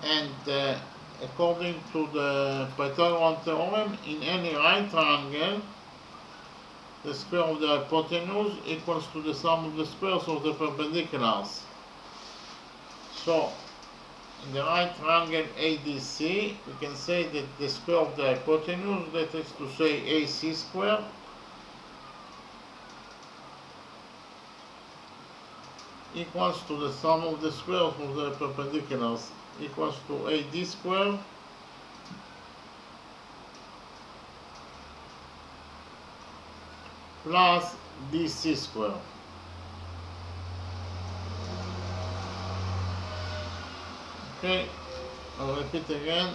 [SPEAKER 1] And according to the Pythagorean theorem, in any right triangle, the square of the hypotenuse equals to the sum of the squares of the perpendiculars. So, in the right triangle ADC, we can say that the square of the hypotenuse, that is to say AC square, equals to the sum of the squares of the perpendiculars, equals to AD square plus BC square. Okay, I'll repeat again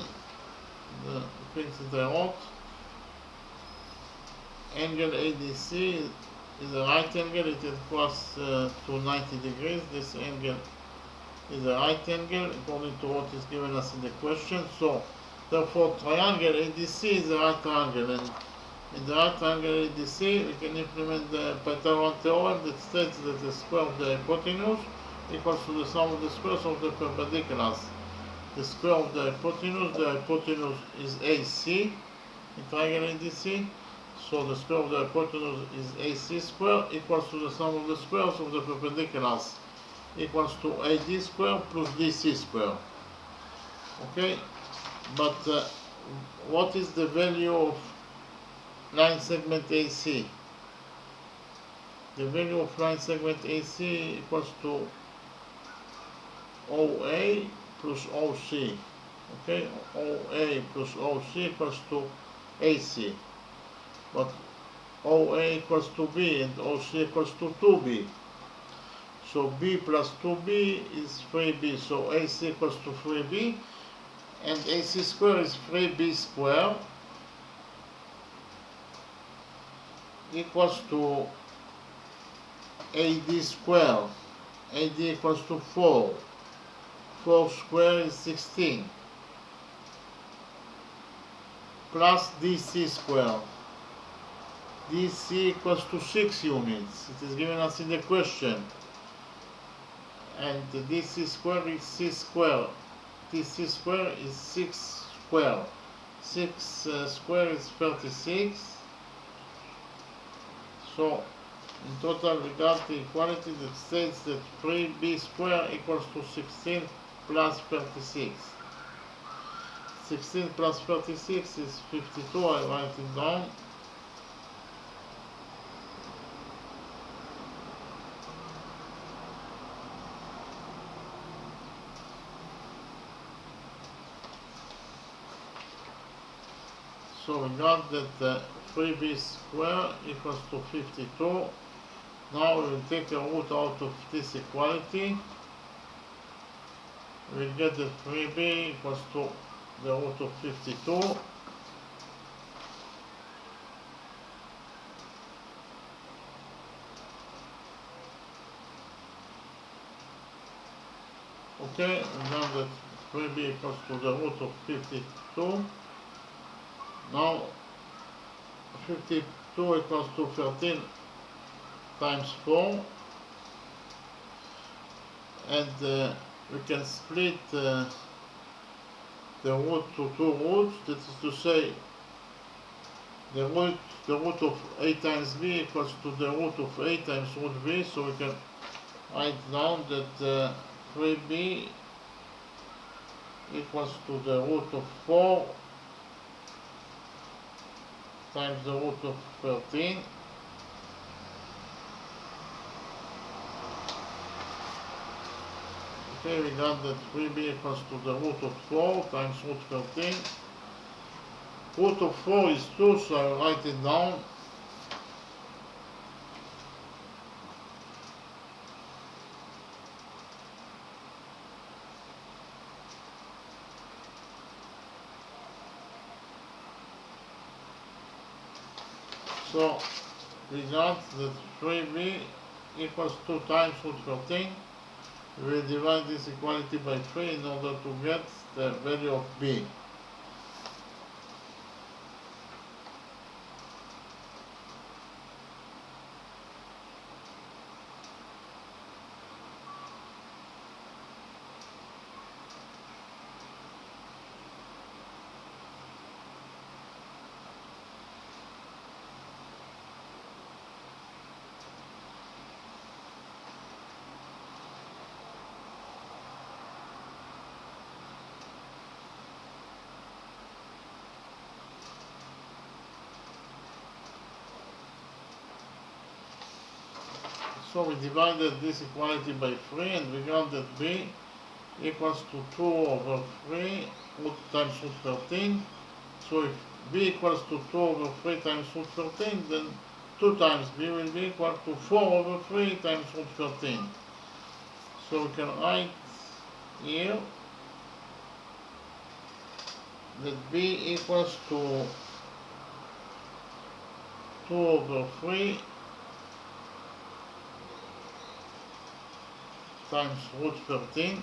[SPEAKER 1] the things that I wrote. Angle ADC is a right angle, it equals to 90 degrees. This angle is a right angle according to what is given us in the question. So, therefore, triangle ADC is a right triangle, and in the right triangle ADC, we can implement the Pythagorean theorem that states that the square of the hypotenuse equals to the sum of the squares of the perpendiculars. The square of the hypotenuse is AC in triangle ADC, so the square of the hypotenuse is AC square equals to the sum of the squares of the perpendiculars, equals to AD square plus DC square. Okay, but what is the value of line segment AC? The value of line segment AC equals to OA plus OC. Okay, OA plus OC equals to AC. But OA equals to B and OC equals to 2B. So B plus 2B is 3B. So AC equals to 3B. And AC square is 3B square equals to AD square. AD equals to 4. 4 square is 16. Plus DC square. DC equals to 6 units. It is given us in the question. And the DC square is C square. DC square is 6 square. 6 square is 36. So, in total, we got the equality that states that 3B square equals to 16 plus 36. 16 plus 36 is 52. I write it down. So we got that 3B square equals to 52. Now we will take a root out of this equality. We will get that 3B equals to the root of 52. Okay, and now that 3b equals to the root of 52. Now 52 equals to 13 times 4, and we can split the root to two roots. That is to say, the root of a times b equals to the root of a times root b. So we can write down that 3b equals to the root of 4 times the root of 13. Okay, we got that 3b equals to the root of 4 times root 13. Root of 4 is 2, so I will write it down. So we got that 3b equals 2 times root 13. We will divide this equality by 3 in order to get the value of b. So we divided this equality by 3 and we got that b equals to 2 over 3 root times root 13. So if b equals to 2 over 3 times root 13, then 2 times b will be equal to 4 over 3 times root 13. So we can write here that b equals to 2 over 3 times root 13,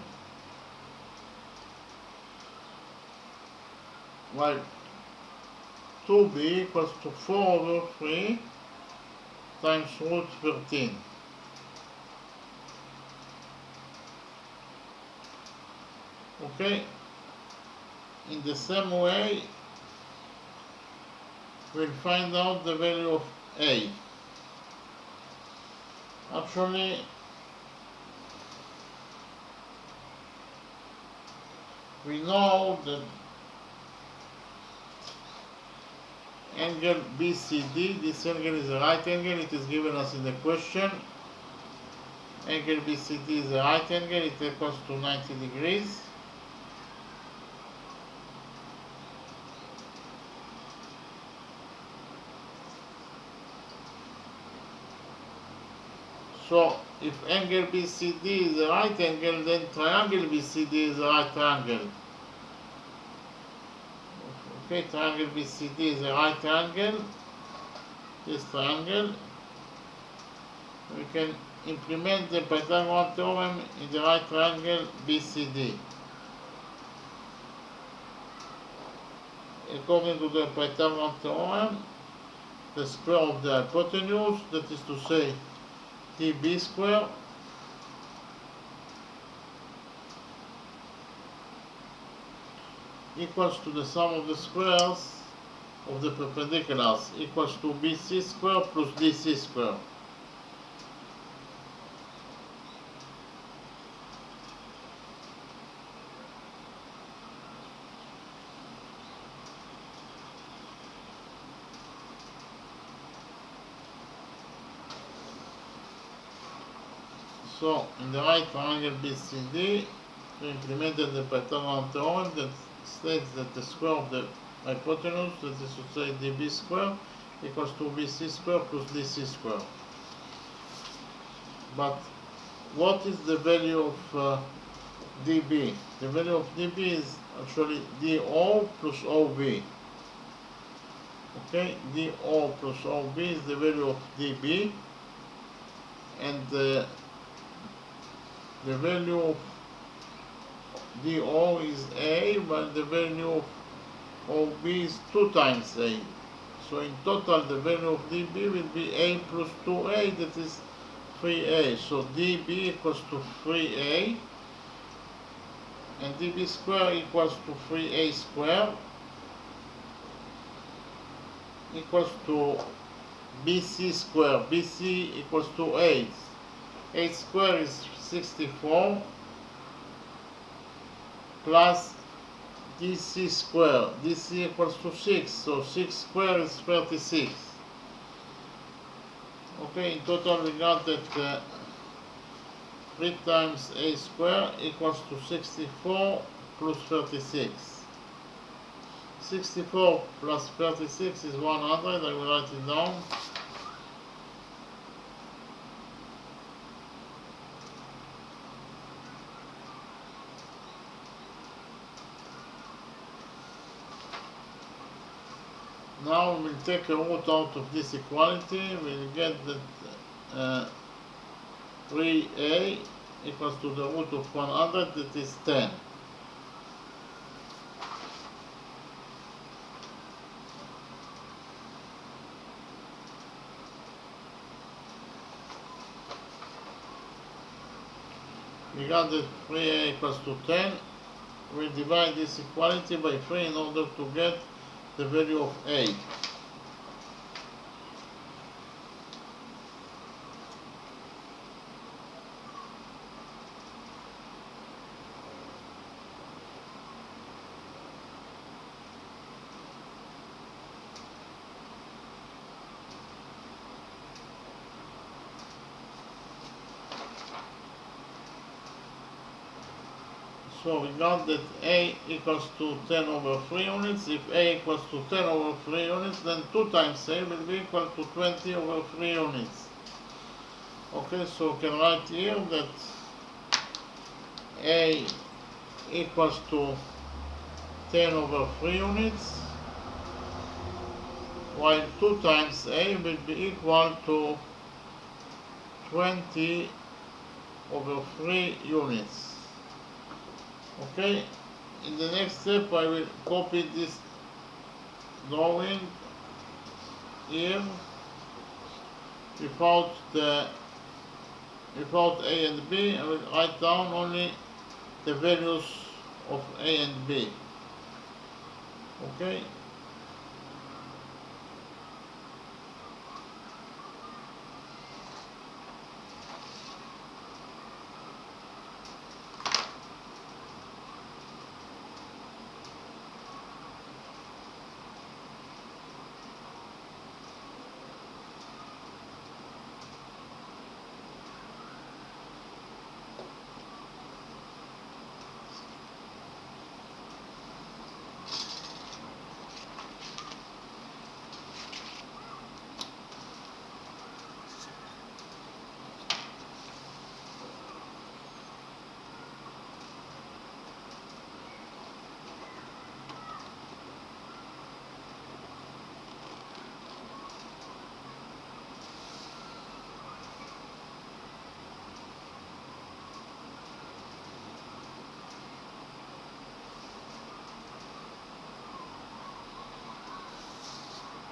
[SPEAKER 1] while 2b equals to 4 over 3 times root 13. Okay, in the same way, we'll find out the value of a. Actually, we know that angle BCD, this angle is a right angle, it is given us in the question. Angle BCD is a right angle, it equals to 90 degrees. So if angle BCD is a right angle, then triangle BCD is a right triangle. Okay, triangle BCD is a right triangle. This triangle, we can implement the Pythagorean theorem in the right triangle BCD. According to the Pythagorean theorem, the square of the hypotenuse, that is to say TB square, equals to the sum of the squares of the perpendiculars, equals to BC square plus DC square. So in the right triangle BCD, we implemented the Pythagorean theorem that states that the square of the hypotenuse, that is to say dB square, equals to BC square plus DC square. But what is the value of dB? The value of dB is actually dO plus OB. Okay, dO plus OB is the value of dB, and the value of DO is A, but the value of OB is 2 times A. So in total the value of DB will be A plus 2A, that is 3A. So DB equals to 3A, and DB square equals to 3A square equals to BC square. BC equals to 8. 8 square is 64 plus DC square. DC equals to 6, so 6 square is 36. Okay, in total we got that 3 times A square equals to 64 plus 36. 64 plus 36 is 100, I will write it down. Now we will take a root out of this equality. We will get that 3A equals to the root of 100, that is 10. We got that 3A equals to 10. We divide this equality by 3 in order to get the value of A. So we got that A equals to 10 over 3 units. If A equals to 10 over 3 units, then 2 times A will be equal to 20 over 3 units. Okay, so we can write here that A equals to 10 over 3 units, while 2 times A will be equal to 20 over 3 units. Okay, in the next step I will copy this drawing here without A and B. I will write down only the values of A and B. Okay.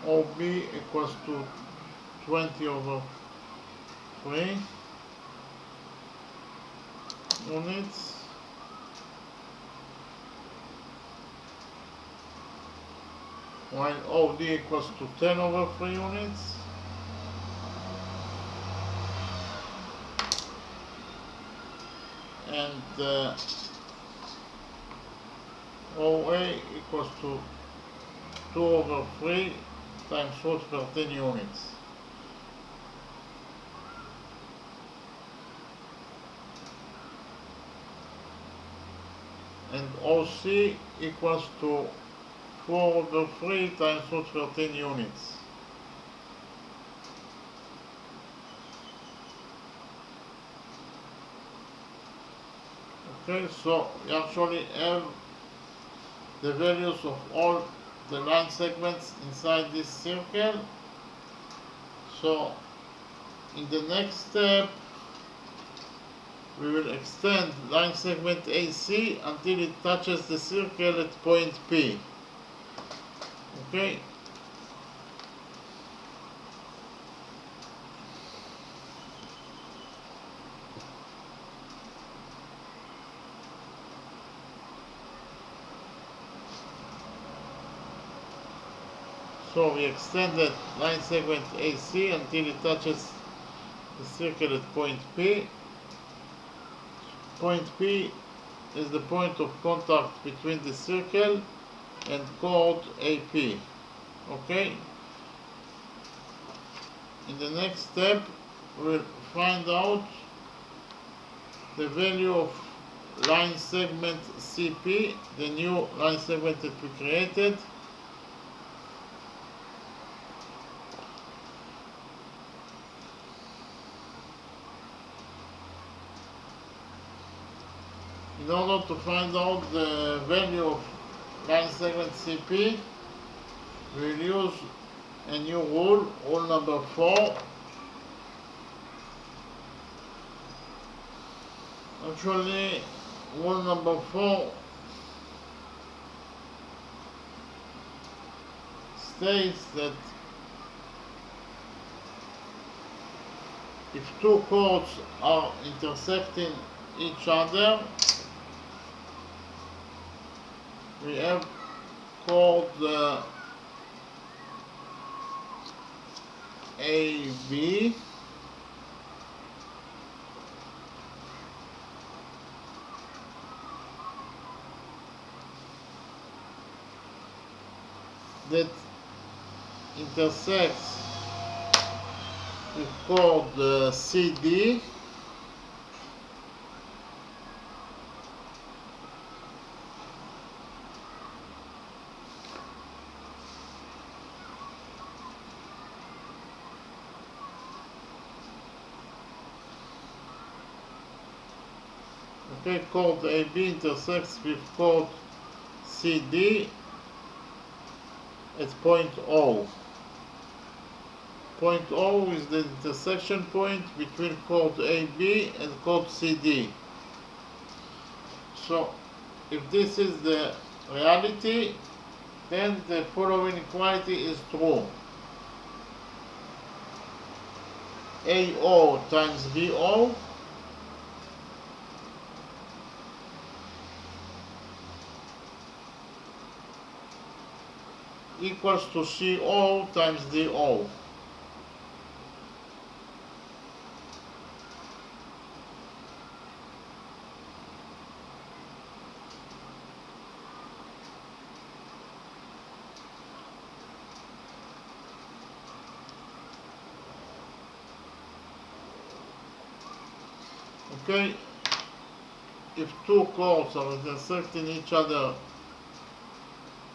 [SPEAKER 1] OB equals to 20 over 3 units, while OD equals to 10 over 3 units, and OA equals to 2 over 3 times root per 10 units. And OC equals to 4 over 3 times root per 10 units. Okay, so we actually have the values of all the line segments inside this circle. So in the next step we will extend line segment AC until it touches the circle at point P. Okay? So we extended line segment AC until it touches the circle at point P. Point P is the point of contact between the circle and chord AP. Okay? In the next step, we'll find out the value of line segment CP, the new line segment that we created. In order to find out the value of line segment CP, we'll use a new rule, rule number 4. Actually, rule number 4 states that if two chords are intersecting each other, we have chord AB that intersects with chord CD, okay, chord AB intersects with chord CD at point O. Point O is the intersection point between chord AB and chord CD. So, if this is the reality, then the following equality is true. AO times BO equals to CO times DO. Okay, if two chords are intersecting each other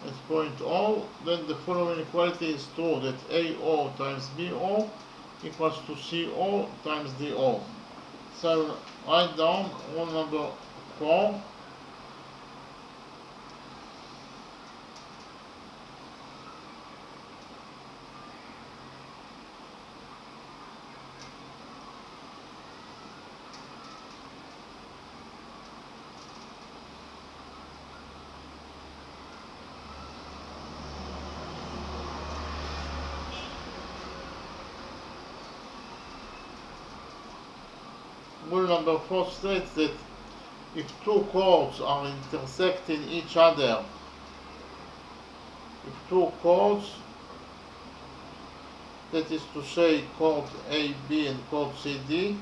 [SPEAKER 1] at point O, then the following equality is true, that AO times BO equals to CO times DO. So write down rule number 4. Rule number 4 states that if two chords are intersecting each other, if two chords, that is to say chord AB and chord CD,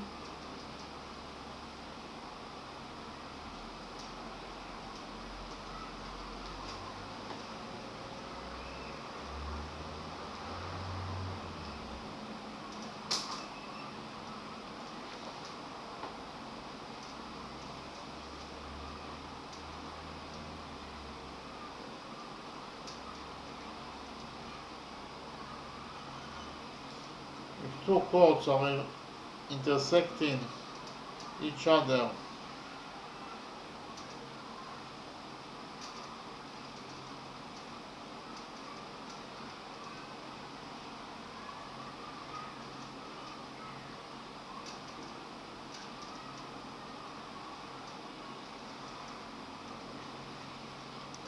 [SPEAKER 1] if two chords are intersecting each other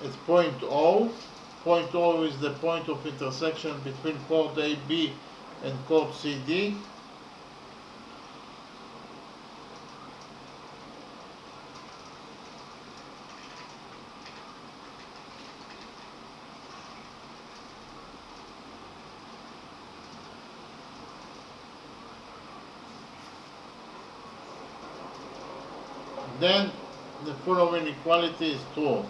[SPEAKER 1] at point O. Point O is the point of intersection between chord AB and chord CD. Then the following equality is true.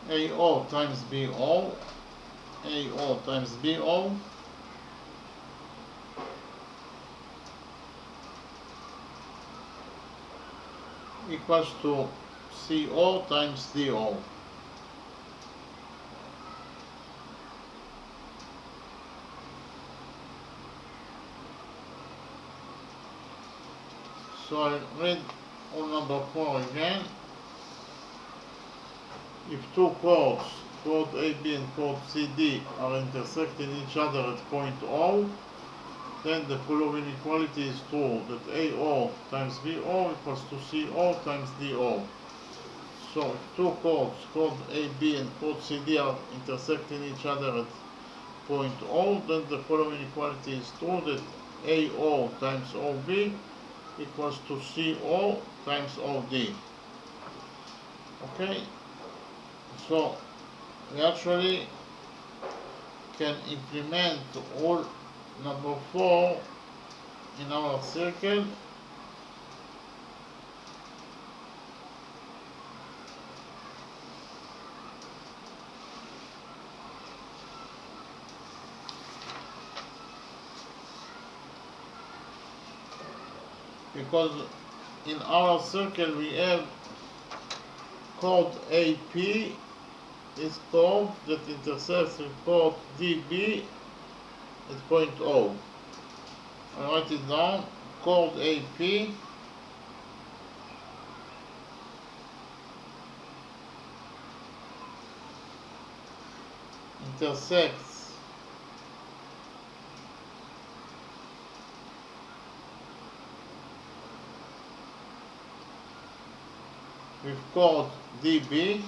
[SPEAKER 1] AO times BO, AO times BO equals to CO times DO. So I read rule number 4 again. If two chords, chord AB and chord CD, are intersecting each other at point O, then the following equality is true, that AO times BO equals to CO times DO. So if two chords, chord AB and chord CD, are intersecting each other at point O, then the following equality is true, that AO times OB equals to CO times OD. Okay? So we actually can implement rule number 4 in our circle. Because in our circle we have chord AP is chord that intersects with chord DB at point O. I write it down. Chord AP intersects with chord DB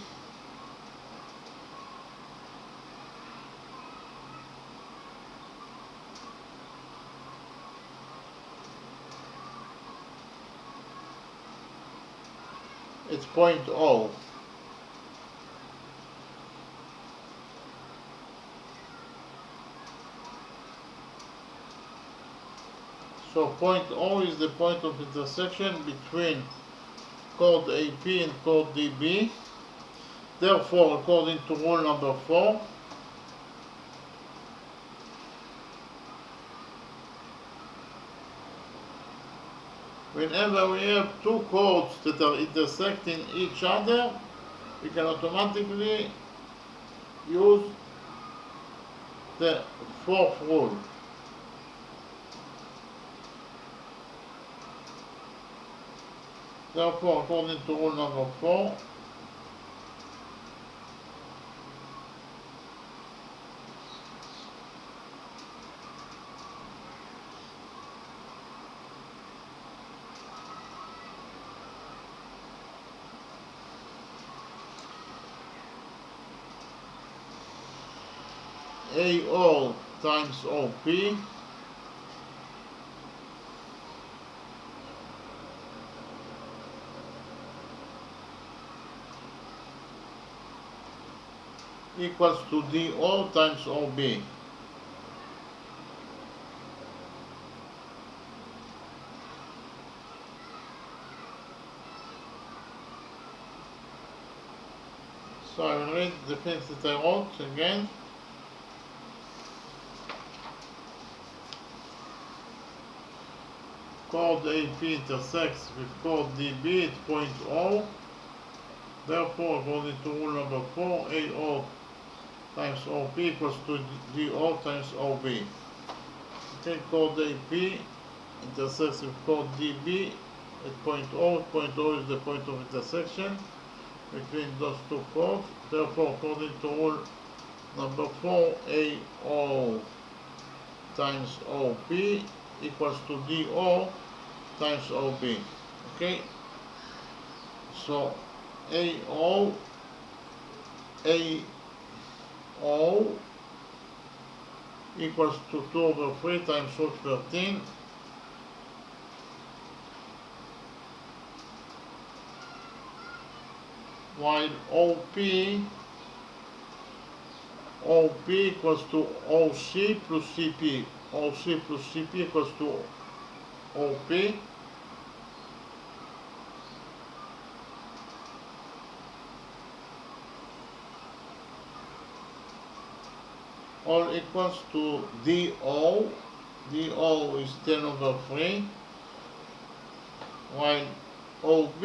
[SPEAKER 1] at point O. So point O is the point of intersection between chord AP and chord DB. Therefore, according to rule number 4, whenever we have two chords that are intersecting each other, we can automatically use the fourth rule. Therefore, according to rule number 4, AO times OP equals to DO times OB. So I will read the things that I wrote again. Chord AP intersects with chord DB at point O. Therefore, according to rule number 4, AO times OP equals to DO times OB. Okay, code AP intersects with code DB at point O. Point O is the point of intersection between those two codes. Therefore, according to rule number 4, AO times OP equals to DO times OB. Okay, so AO equals to 2 over 3 times root 13, while OP equals to OC plus CP. OC plus CP equals to OP. All equals to DO. DO is 10 over 3, while OB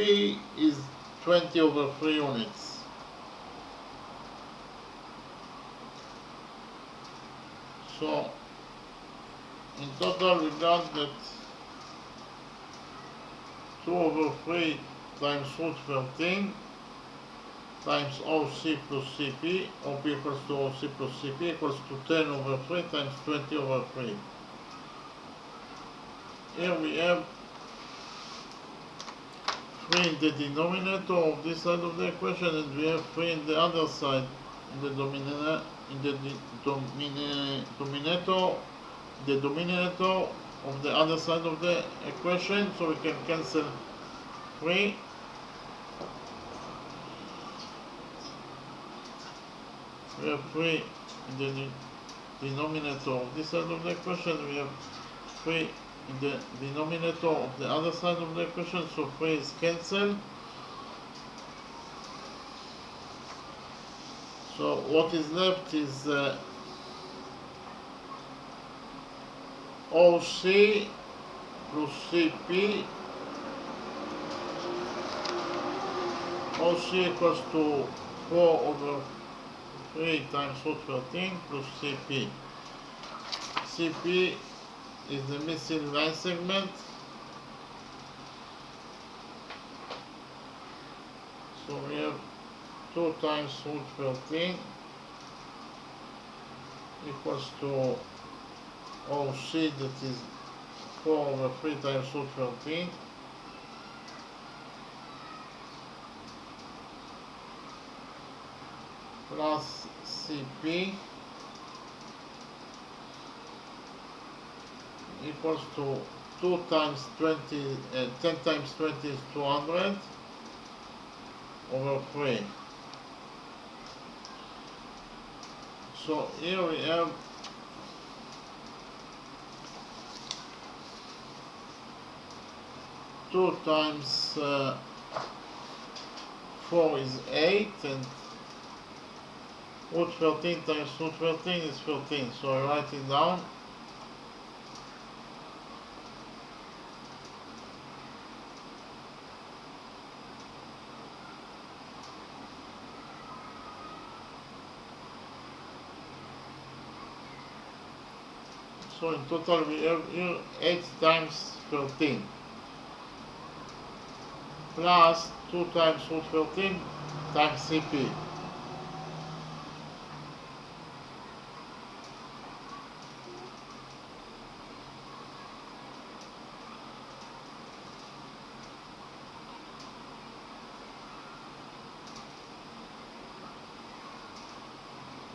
[SPEAKER 1] is 20 over 3 units. So, in total we got that 2 over 3 times root 13 times OC plus CP, OP equals to OC plus CP equals to 10 over 3 times 20 over 3. Here we have 3 in the denominator of this side of the equation, and we have 3 in the other side, in the denominator of the other side of the equation, so we can cancel 3. We have 3 in the denominator of this side of the equation, we have 3 in the denominator of the other side of the equation, so 3 is cancelled. So what is left is OC plus CP. OC equals to 4 over 3 times root 13 plus CP. CP is the missing line segment. So we have 2 times root 13 equals to OC, that is 4 over 3 times root 13 plus CP equals to 2 times 20, 10 times 20 is 200 over 3. So here we have 2 times 4 is 8, and root 13 times root 13 is 13. So I write it down. So in total we have here 8 times 13 plus 2 times root 13 times CP.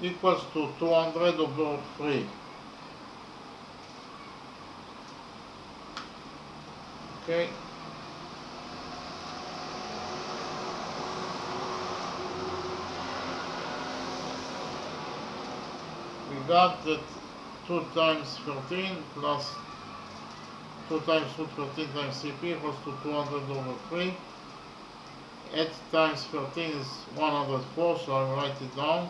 [SPEAKER 1] Equals to 200 over 3. Okay. We got that 2 times 13 plus 2 times root 13 times CP equals to 200 over 3. 8 times 13 is 104, so I write it down.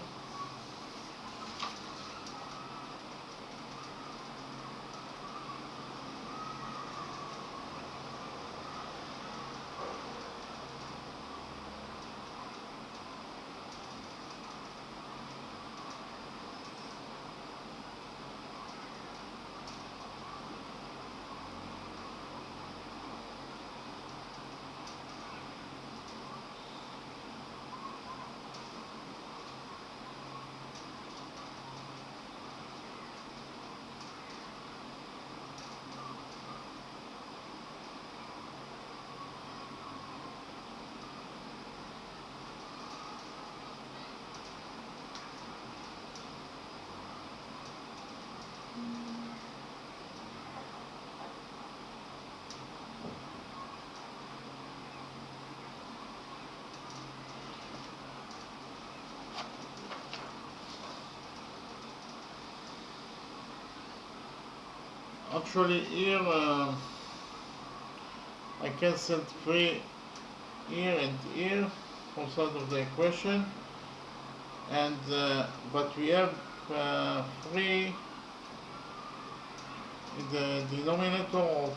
[SPEAKER 1] Actually here I cancelled 3 here and here for side of the equation, and but we have 3 in the denominator of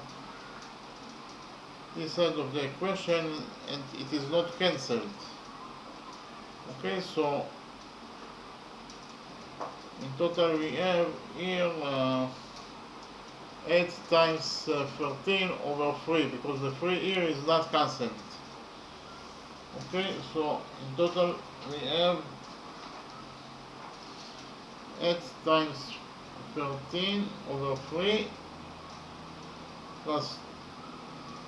[SPEAKER 1] this side of the equation, and it is not cancelled. Okay, so in total we have here 8 times 13 over 3, because the 3 here is not cancelled. Okay, so in total we have 8 times 13 over 3 plus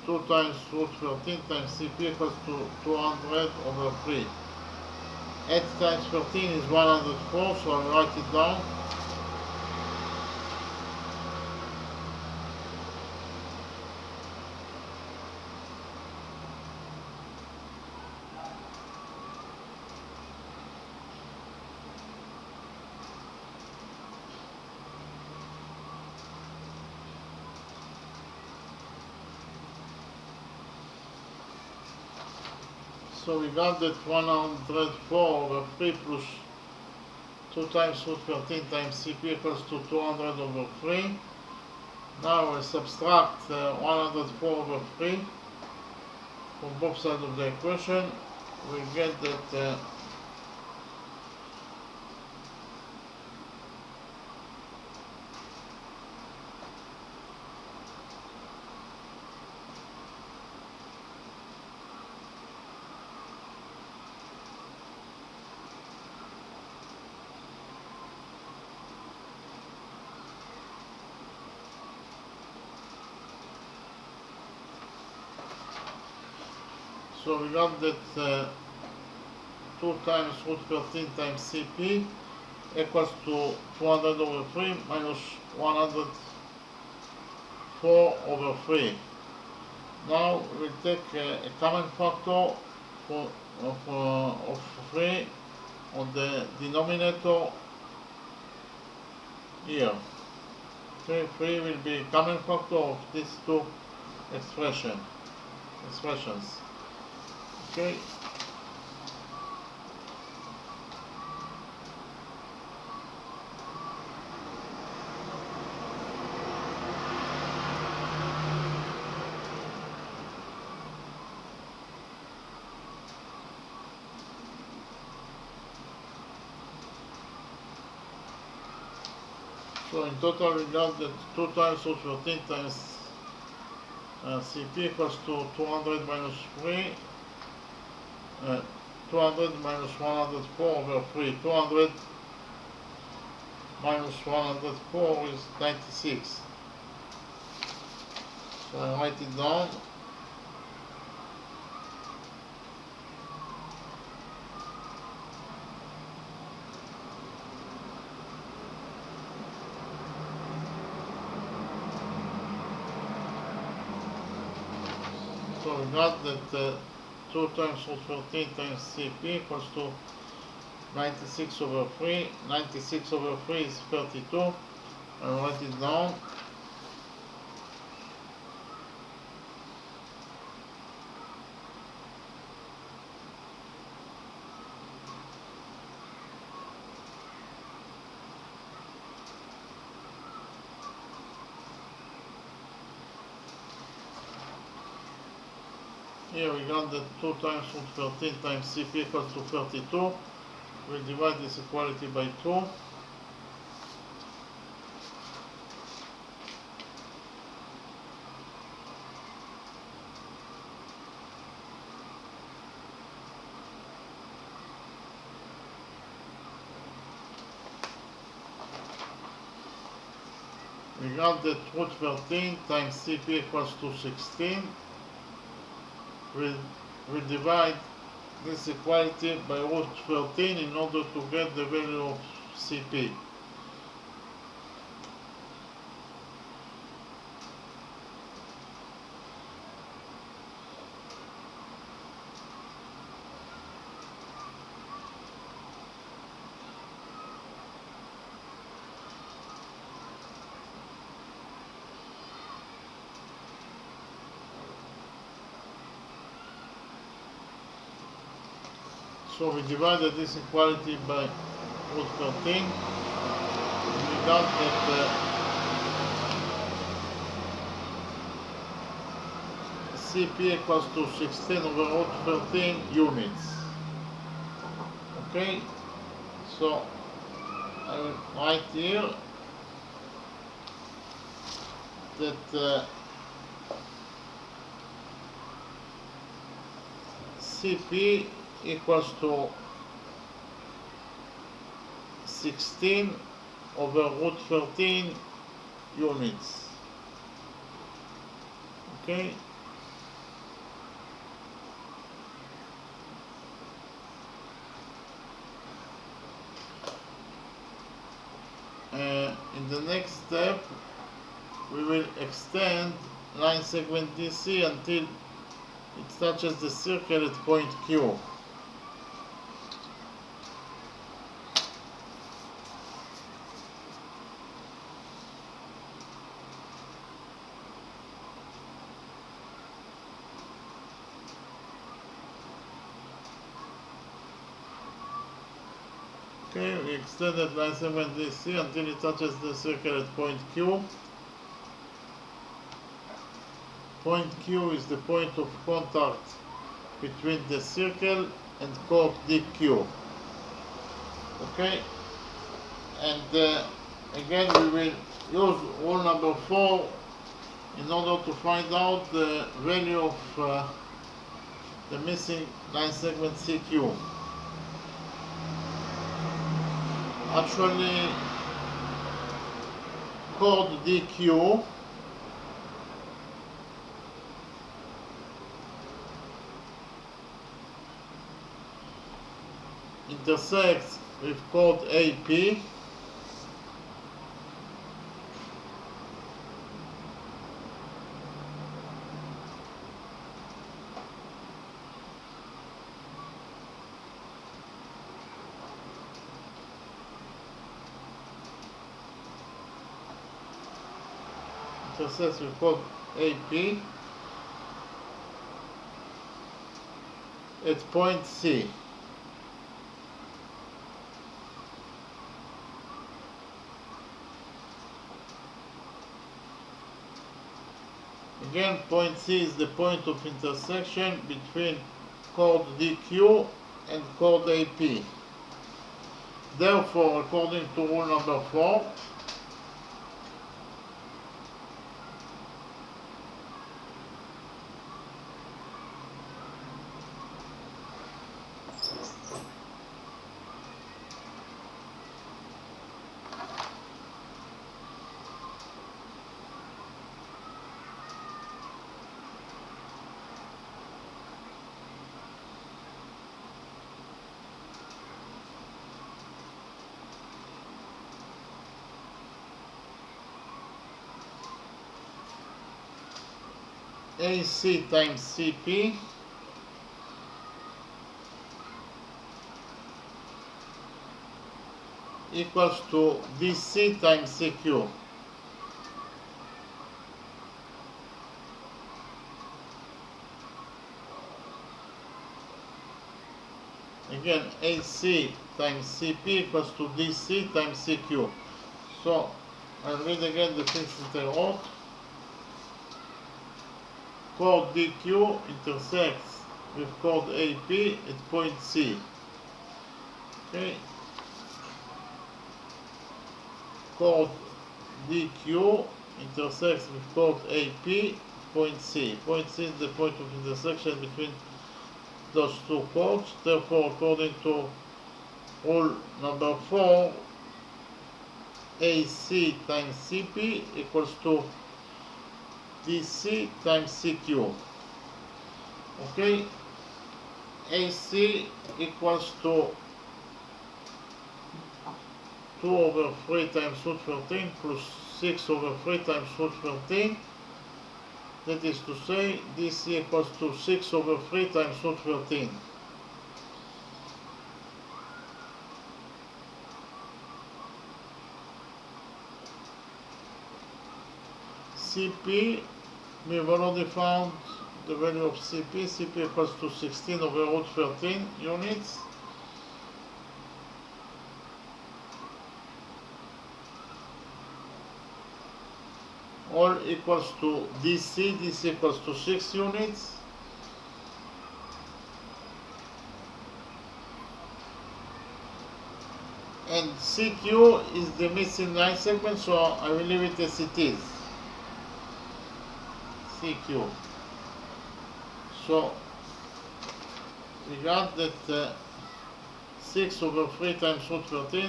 [SPEAKER 1] 2 times root 13 times CP equals to 200 over 3. 8 times 13 is 104, so I write it down. So we got that 104 over 3 plus 2 times root 13 times CP equals to 200 over 3. Now we subtract 104 over 3 from both sides of the equation. We get that so we got that 2 times root 13 times CP equals to 200 over 3 minus 104 over 3. Now we take a common factor of 3 on the denominator here. Okay, 3 will be common factor of these two expressions. Okay. So in total we got that 2 times root 13 times CP equals to 200 minus 3, 200 minus 104 over 3. 200 minus 104 is 96. So I write it down. So we got that 2 times root 13 times CP equals to 96 over 3. 96 over 3 is 32. I write it down. Here we got that 2 times root 13 times CP equals to 32. We'll divide this equality by 2. We got that root 13 times CP equals to 16. We'll divide this equality by root 13 in order to get the value of CP. So we divided this equality by root 13. We got that Cp equals to 16 over root 13 units. Okay, so I will write here that Cp equals to 16 over root 13 units. Okay. In the next step, we will extend line segment DC until it touches the circle at point Q. Okay, we extended line segment DC until it touches the circle at point Q. Point Q is the point of contact between the circle and chord DQ. Okay, and again we will use rule number 4 in order to find out the value of the missing line segment CQ. Actually, chord DQ intersects with chord AP with chord AP at point C. Again, point C is the point of intersection between chord DQ and chord AP. Therefore, according to rule number 4, AC times CP equals to DC times CQ. Again, AC times CP equals to DC times CQ. So, I'll read again the things that I wrote. Chord DQ intersects with chord AP at point C. Okay. Chord DQ intersects with chord AP point C. Point C is the point of intersection between those two chords. Therefore, according to rule number 4, AC times CP equals to DC times CQ. Okay, AC equals to 2 over 3 times root 13 plus 6 over 3 times root 13. That is to say, DC equals to 6 over 3 times root 13. CP, we have already found the value of CP. CP equals to 16 over root 13 units. all equals to DC. DC equals to 6 units. And CQ is the missing line segment, so I will leave it as it is. CQ. So we got that 6 over 3 times root 13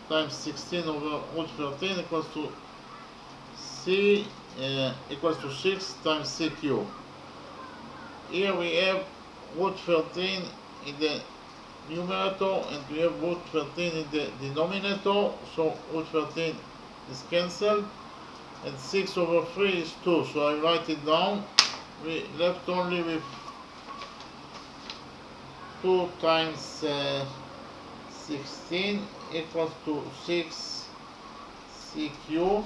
[SPEAKER 1] times 16 over root 13 equals to C equals to 6 times CQ. Here we have root 13 in the numerator and we have root 13 in the denominator, so root 13 is cancelled and 6 over 3 is 2, so I write it down. We left only with 2 times 16 equals to 6 CQ.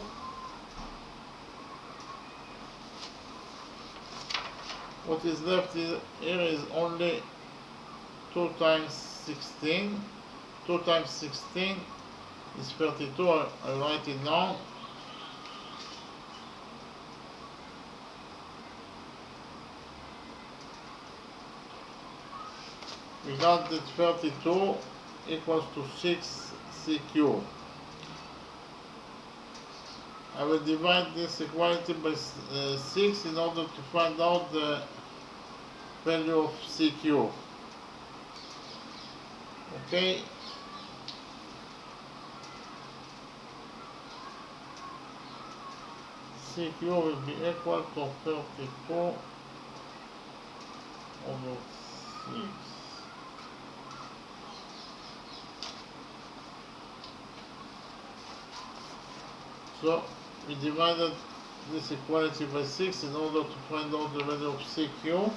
[SPEAKER 1] What is left here is only 2 times 16. 2 times 16 is 32. I write it down. We got that 32 equals to 6 CQ. I will divide this equality by 6 in order to find out the value of CQ. Okay. CQ will be equal to 32 over 6. So we divided this equality by 6 in order to find out the value of CQ.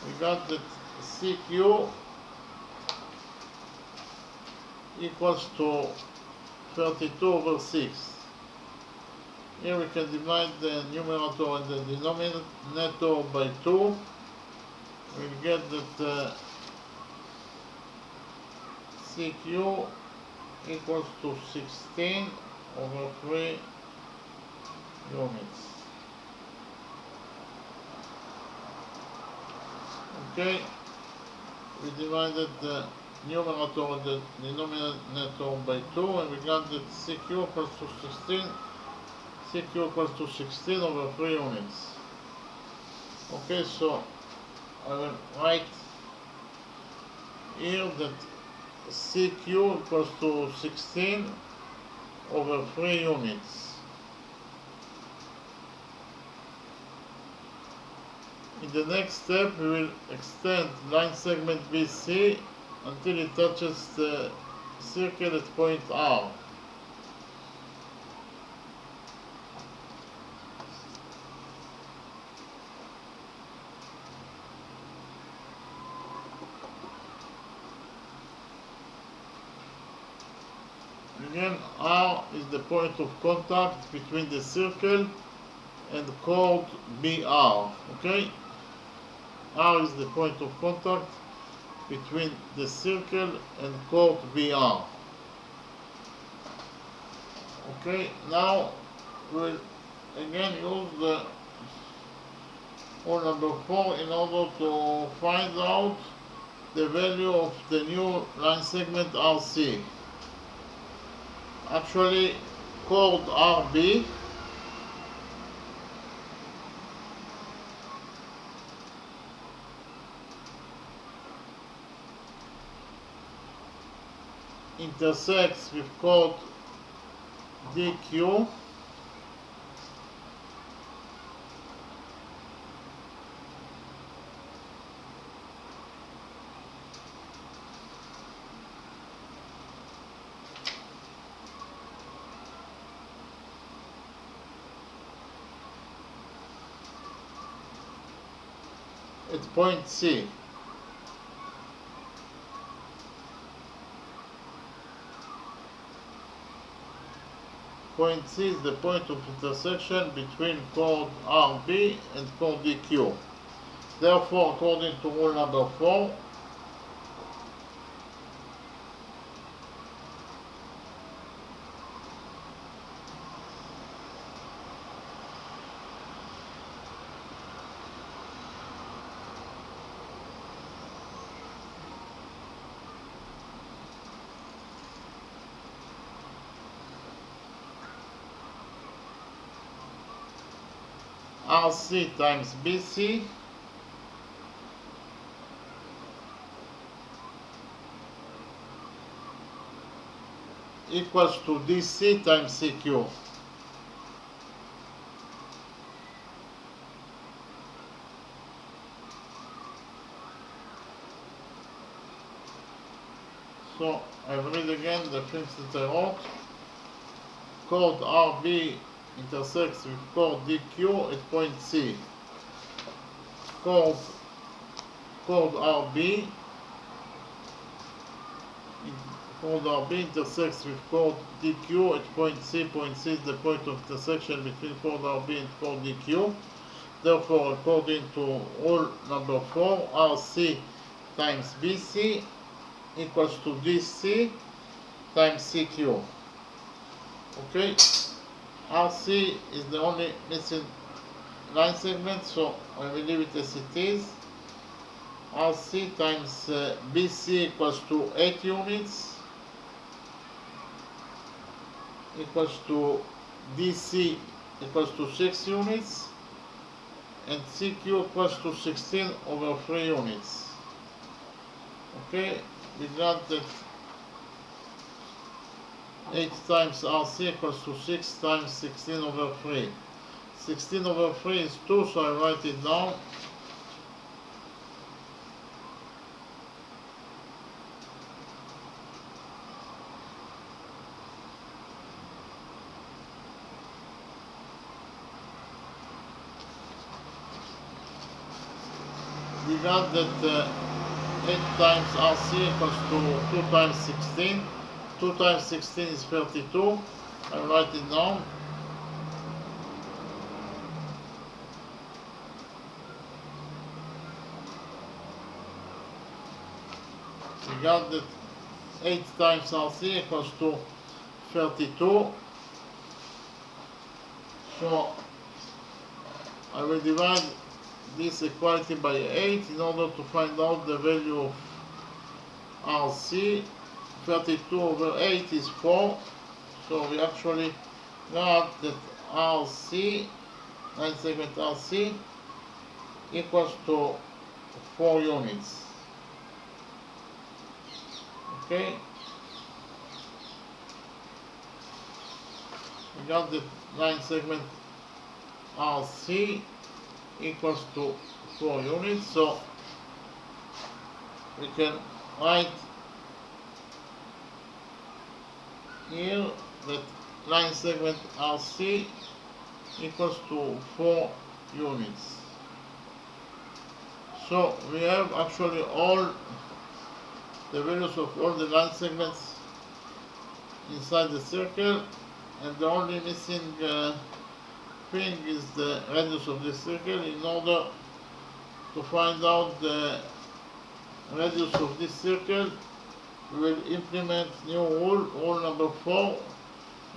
[SPEAKER 1] We got that CQ equals to 32 over 6. Here we can divide the numerator and the denominator by 2. We'll get that CQ equals to 16 over 3 units. Okay, we divided the numerator and the denominator by 2 and we got that CQ equals to 16. CQ equals to 16 over 3 units. Okay, so I will write here that CQ equals to 16 over 3 units. In the next step, we will extend line segment BC until it touches the circle at point R. Again, R is the point of contact between the circle and the chord BR. Okay? R is the point of contact between the circle and chord BR. Okay, now we'll again use the rule number 4 in order to find out the value of the new line segment RC. Actually, chord RB intersects with chord DQ at point C. Point C is the point of intersection between chord RB and chord DQ. Therefore, according to rule number 4, RC times BC equals to DC times CQ. So I read again the things that I wrote. Chord RB intersects with chord DQ at point C. Chord RB intersects with chord DQ at point C. Point C is the point of intersection between chord RB and chord DQ. Therefore, according to rule number 4, RC times BC equals to DC times CQ. Okay, RC is the only missing line segment, so I will leave it as it is. RC times BC equals to 8 units, equals to DC equals to 6 units, and CQ equals to 16 over 3 units. Okay, we got that 8 times RC equals to 6 times 16 over 3. 16 over 3 is 2, so I write it down. We got that 8 times RC equals to 2 times 16. 2 times 16 is 32. I write it down. We got that 8 times RC equals to 32. So I will divide this equality by 8 in order to find out the value of RC. 32 over 8 is 4. So we actually got that RC, line segment RC, equals to 4 units. Okay. We got the line segment RC equals to 4 units, so we can write here that line segment RC equals to 4 units. So we have actually all the values of all the line segments inside the circle, and the only missing thing is the radius of the circle. In order to find out the radius of this circle, we will implement new rule number 4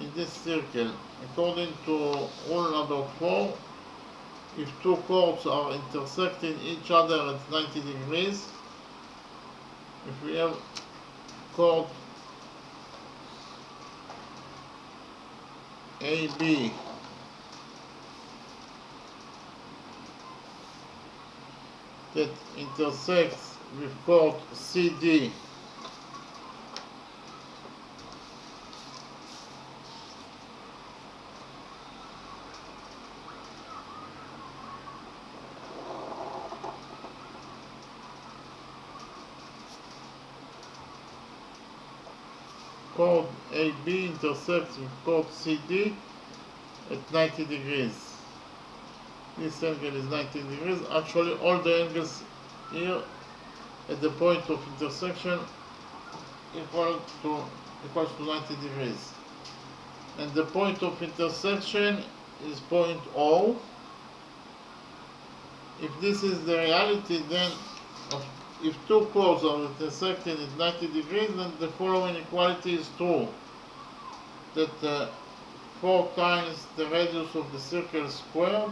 [SPEAKER 1] in this circle. According to rule number 4, if two chords are intersecting each other at 90 degrees, if we have chord AB that intersects with chord CD chord AB intersects with chord CD at 90 degrees. This angle is 90 degrees. Actually, all the angles here at the point of intersection equals to 90 degrees. And the point of intersection is point O. If this is the reality, then if two chords are intersecting at 90 degrees, then the following equality is true. That 4 times the radius of the circle squared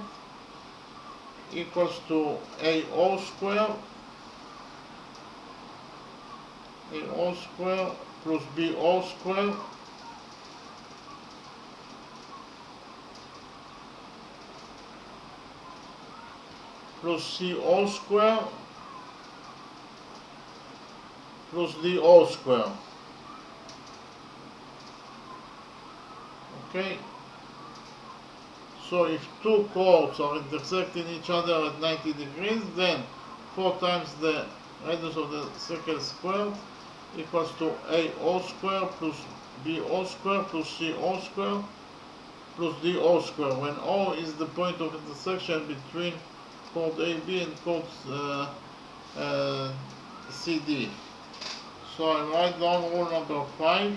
[SPEAKER 1] equals to AO squared. AO squared plus BO squared plus C all square plus D all square. Okay? So if two chords are intersecting each other at 90 degrees, then 4 times the radius of the circle squared equals to A all square plus B all square plus C all square plus D all square, when O is the point of intersection between chord AB and chord CD. So I write down rule number 5.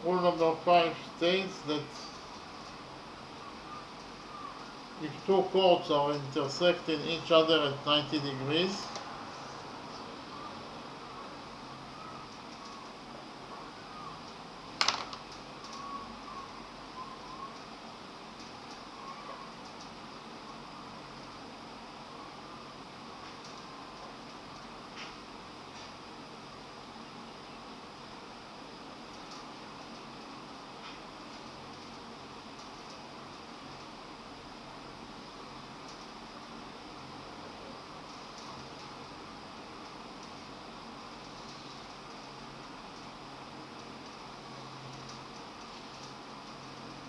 [SPEAKER 1] Rule number 5 states that if two chords are intersecting each other at 90 degrees,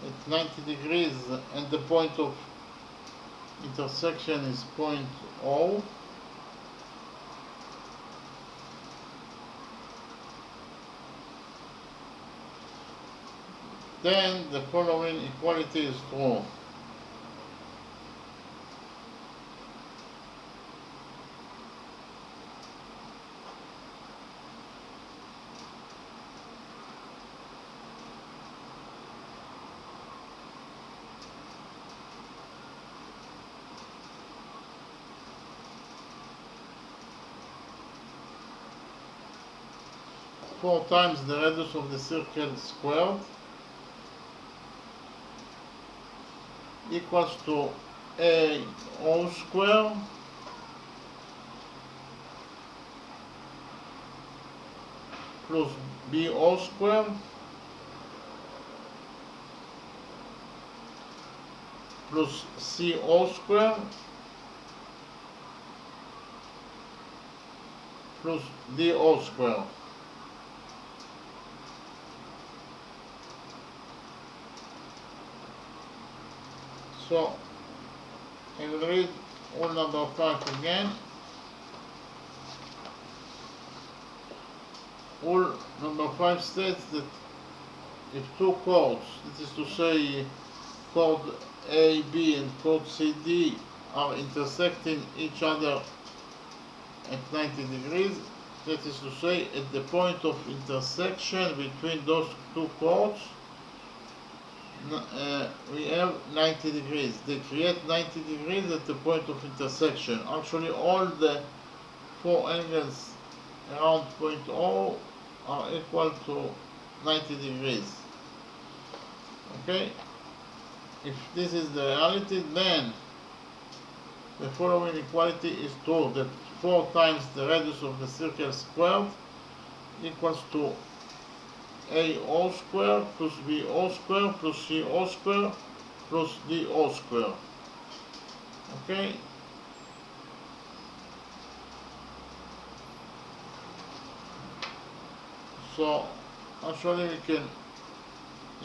[SPEAKER 1] at 90 degrees and the point of intersection is point O, then the following equality is true. Four times the radius of the circle squared equals to A all square plus B all square plus C all square plus D all square. So I will read rule number 5 again. Rule number 5 states that if two chords, that is to say chord A, B and chord C, D are intersecting each other at 90 degrees, that is to say at the point of intersection between those two chords, we have 90 degrees. They create 90 degrees at the point of intersection. Actually all the four angles around point O are equal to 90 degrees. Okay? If this is the reality, then the following equality is true, that 4 times the radius of the circle squared equals to A all square plus B all square plus C all square plus D all square. Okay? So actually we can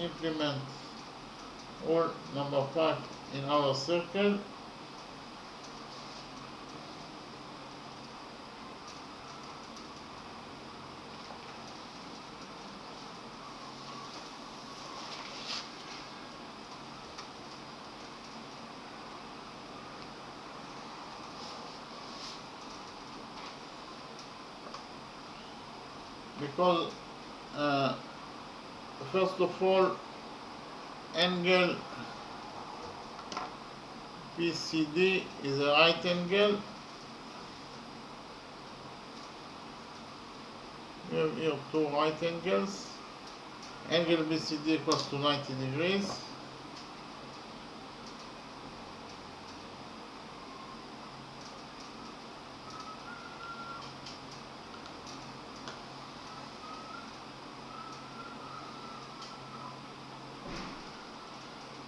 [SPEAKER 1] implement rule number 5 in our circle. Because first of all, angle BCD is a right angle. We have here two right angles. Angle BCD equals to 90 degrees.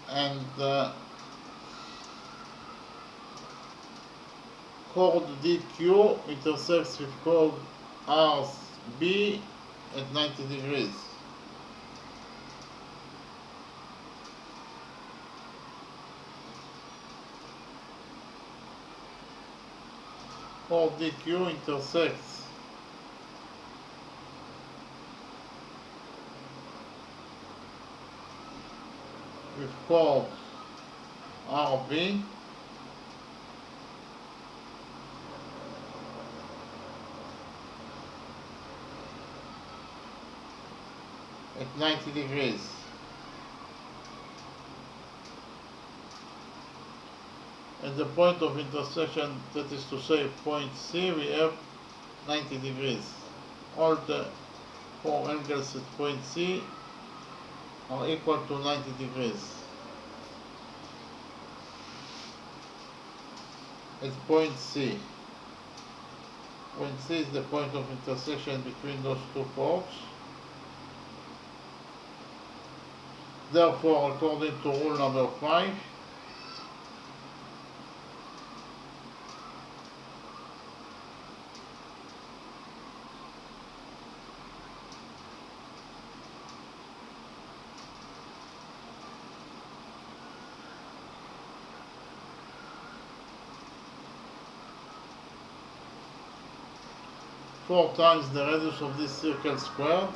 [SPEAKER 1] and chord DQ intersects with chord RB at 90 degrees. Chord DQ intersects with chord RB at 90 degrees. At the point of intersection, that is to say point C, we have 90 degrees. All the four angles at point C are equal to 90 degrees. At point C. Point C is the point of intersection between those two chords. Therefore, according to rule number 5, four times the radius of this circle squared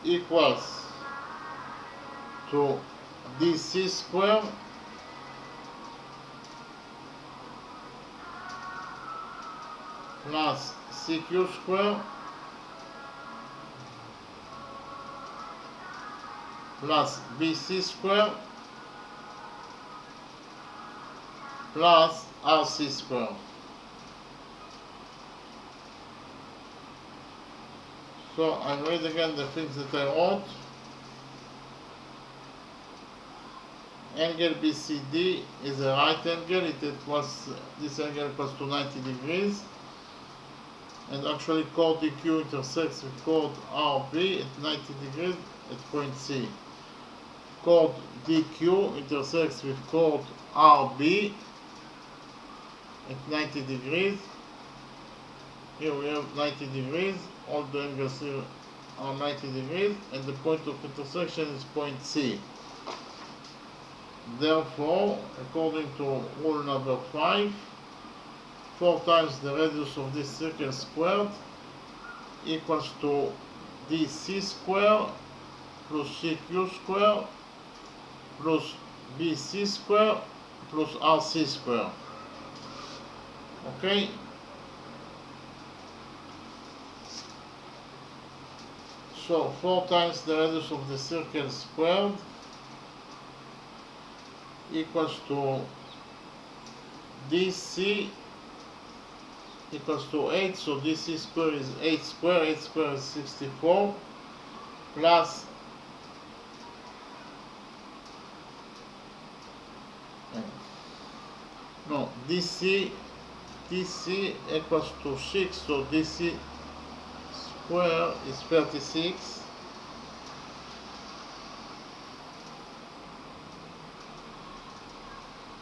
[SPEAKER 1] equals to DC square plus CQ square plus BC square plus RC square. So I read again the things that I wrote. Angle BCD is a right angle. This angle equals to 90 degrees. And actually chord DQ intersects with chord RB at 90 degrees at point C. Chord DQ intersects with chord RB at 90 degrees. Here we have 90 degrees. All the angles here are 90 degrees, and the point of intersection is point C. Therefore, according to rule number 5, 4 times the radius of this circle squared equals to DC square plus CQ square plus BC square plus RC square. Okay? So 4 times the radius of the circle squared equals to DC equals to 8, so DC square is 8 square, 8 square is 64, plus no, DC equals to 6, so DC square is 36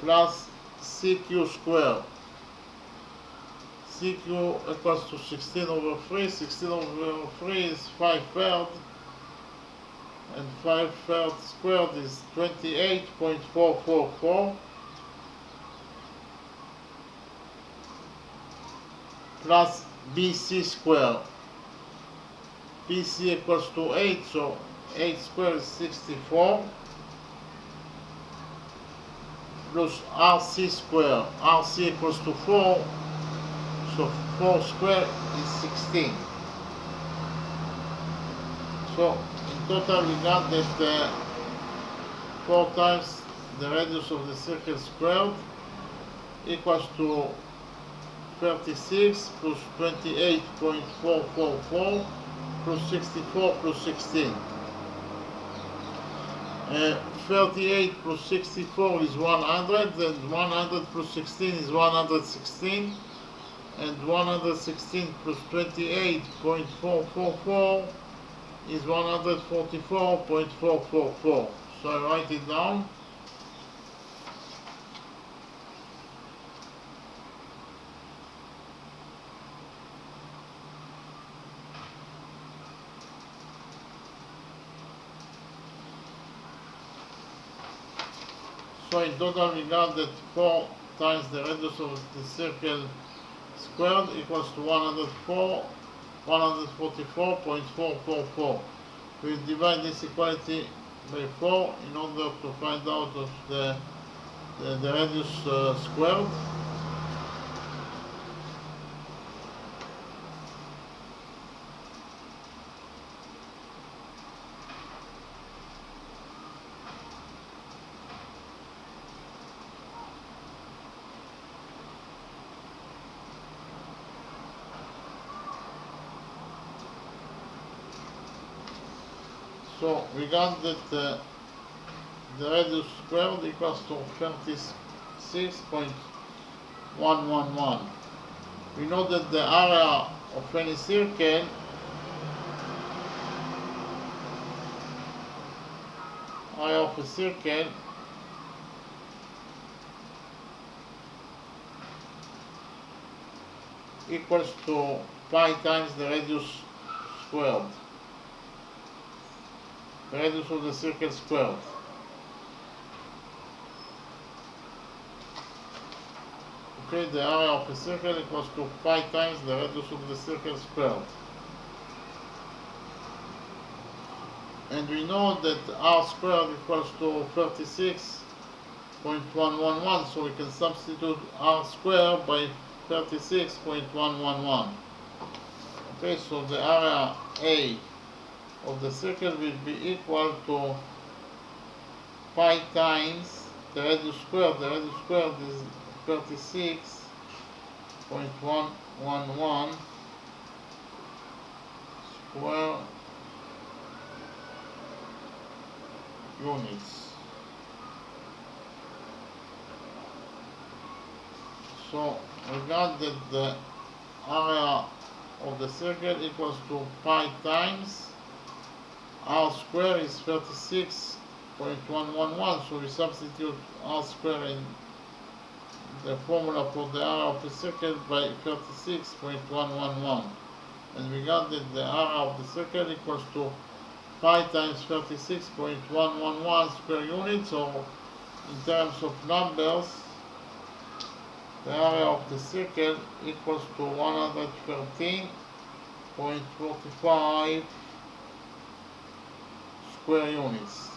[SPEAKER 1] plus CQ square. CQ equals to 16 over 3. 16 over 3 is 5/3, and 5/3 squared is 28.444 plus BC square. BC equals to 8, so 8 square is 64 plus RC square. RC equals to 4, so 4 square is 16. So in total we got that 4 times the radius of the circle squared equals to 36 plus 28.444 plus 64 plus 16. 38 plus 64 is 100, and 100 plus 16 is 116, and 116 plus 28.444 is 144.444. So I write it down. So in total we got that 4 times the radius of the circle squared equals to 144.444. We divide this equality by 4 in order to find out of the radius squared. So we got that the radius squared equals to 36.111. We know that the area of any circle equals to pi times the radius squared. The radius of the circle squared. Okay, the area of a circle equals to pi times the radius of the circle squared. And we know that r squared equals to 36.111, so we can substitute r squared by 36.111. Okay, so the area A of the circle will be equal to pi times the radius squared. The radius squared is 36.111 square units. So we got that the area of the circle equals to pi times r square is 36.111, so we substitute r square in the formula for the area of the circle by 36.111, and we got that the area of the circle equals to pi times 36.111 square units, or in terms of numbers, the area of the circle equals to 113.45 square units.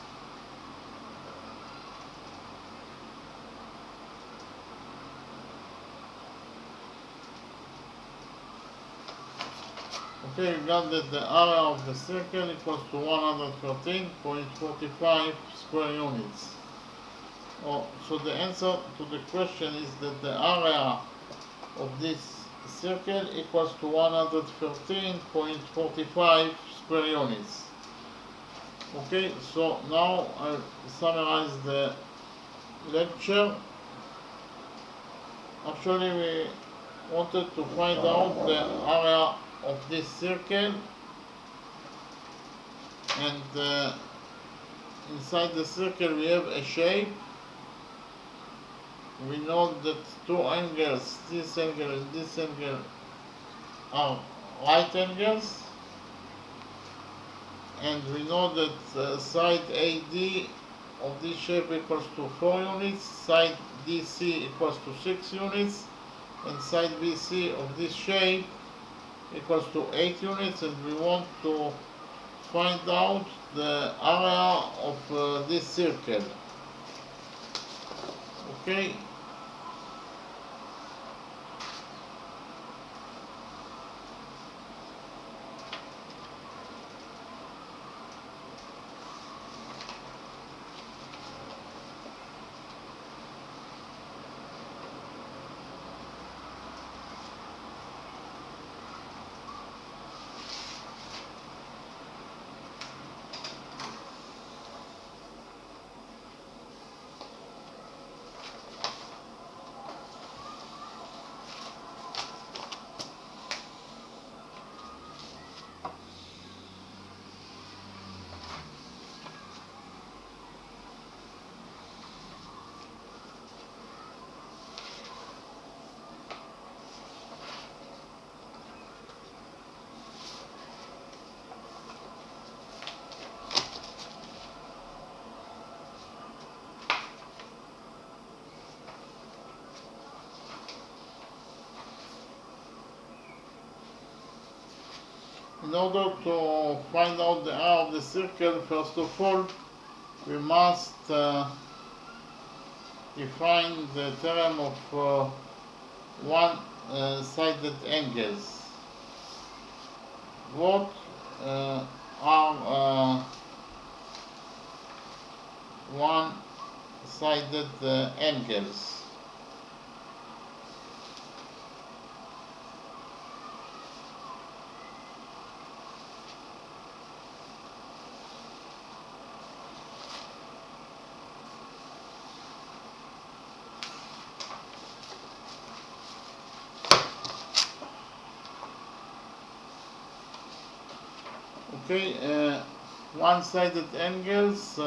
[SPEAKER 1] Okay, we got that the area of the circle equals to 113.45 square units. So the answer to the question is that the area of this circle equals to 113.45 square units. Okay, so now I'll summarize the lecture. Actually, we wanted to find out the area of this circle, and inside the circle we have a shape. We know that two angles, this angle and this angle, are right angles, and we know that side AD of this shape equals to 4 units, side DC equals to 6 units, and side BC of this shape equals to 8 units, and we want to find out the area of this circle. Okay. order to find out the area of the circle, first of all, we must define the theorem of one-sided angles. What are one-sided angles? Okay, one-sided angles,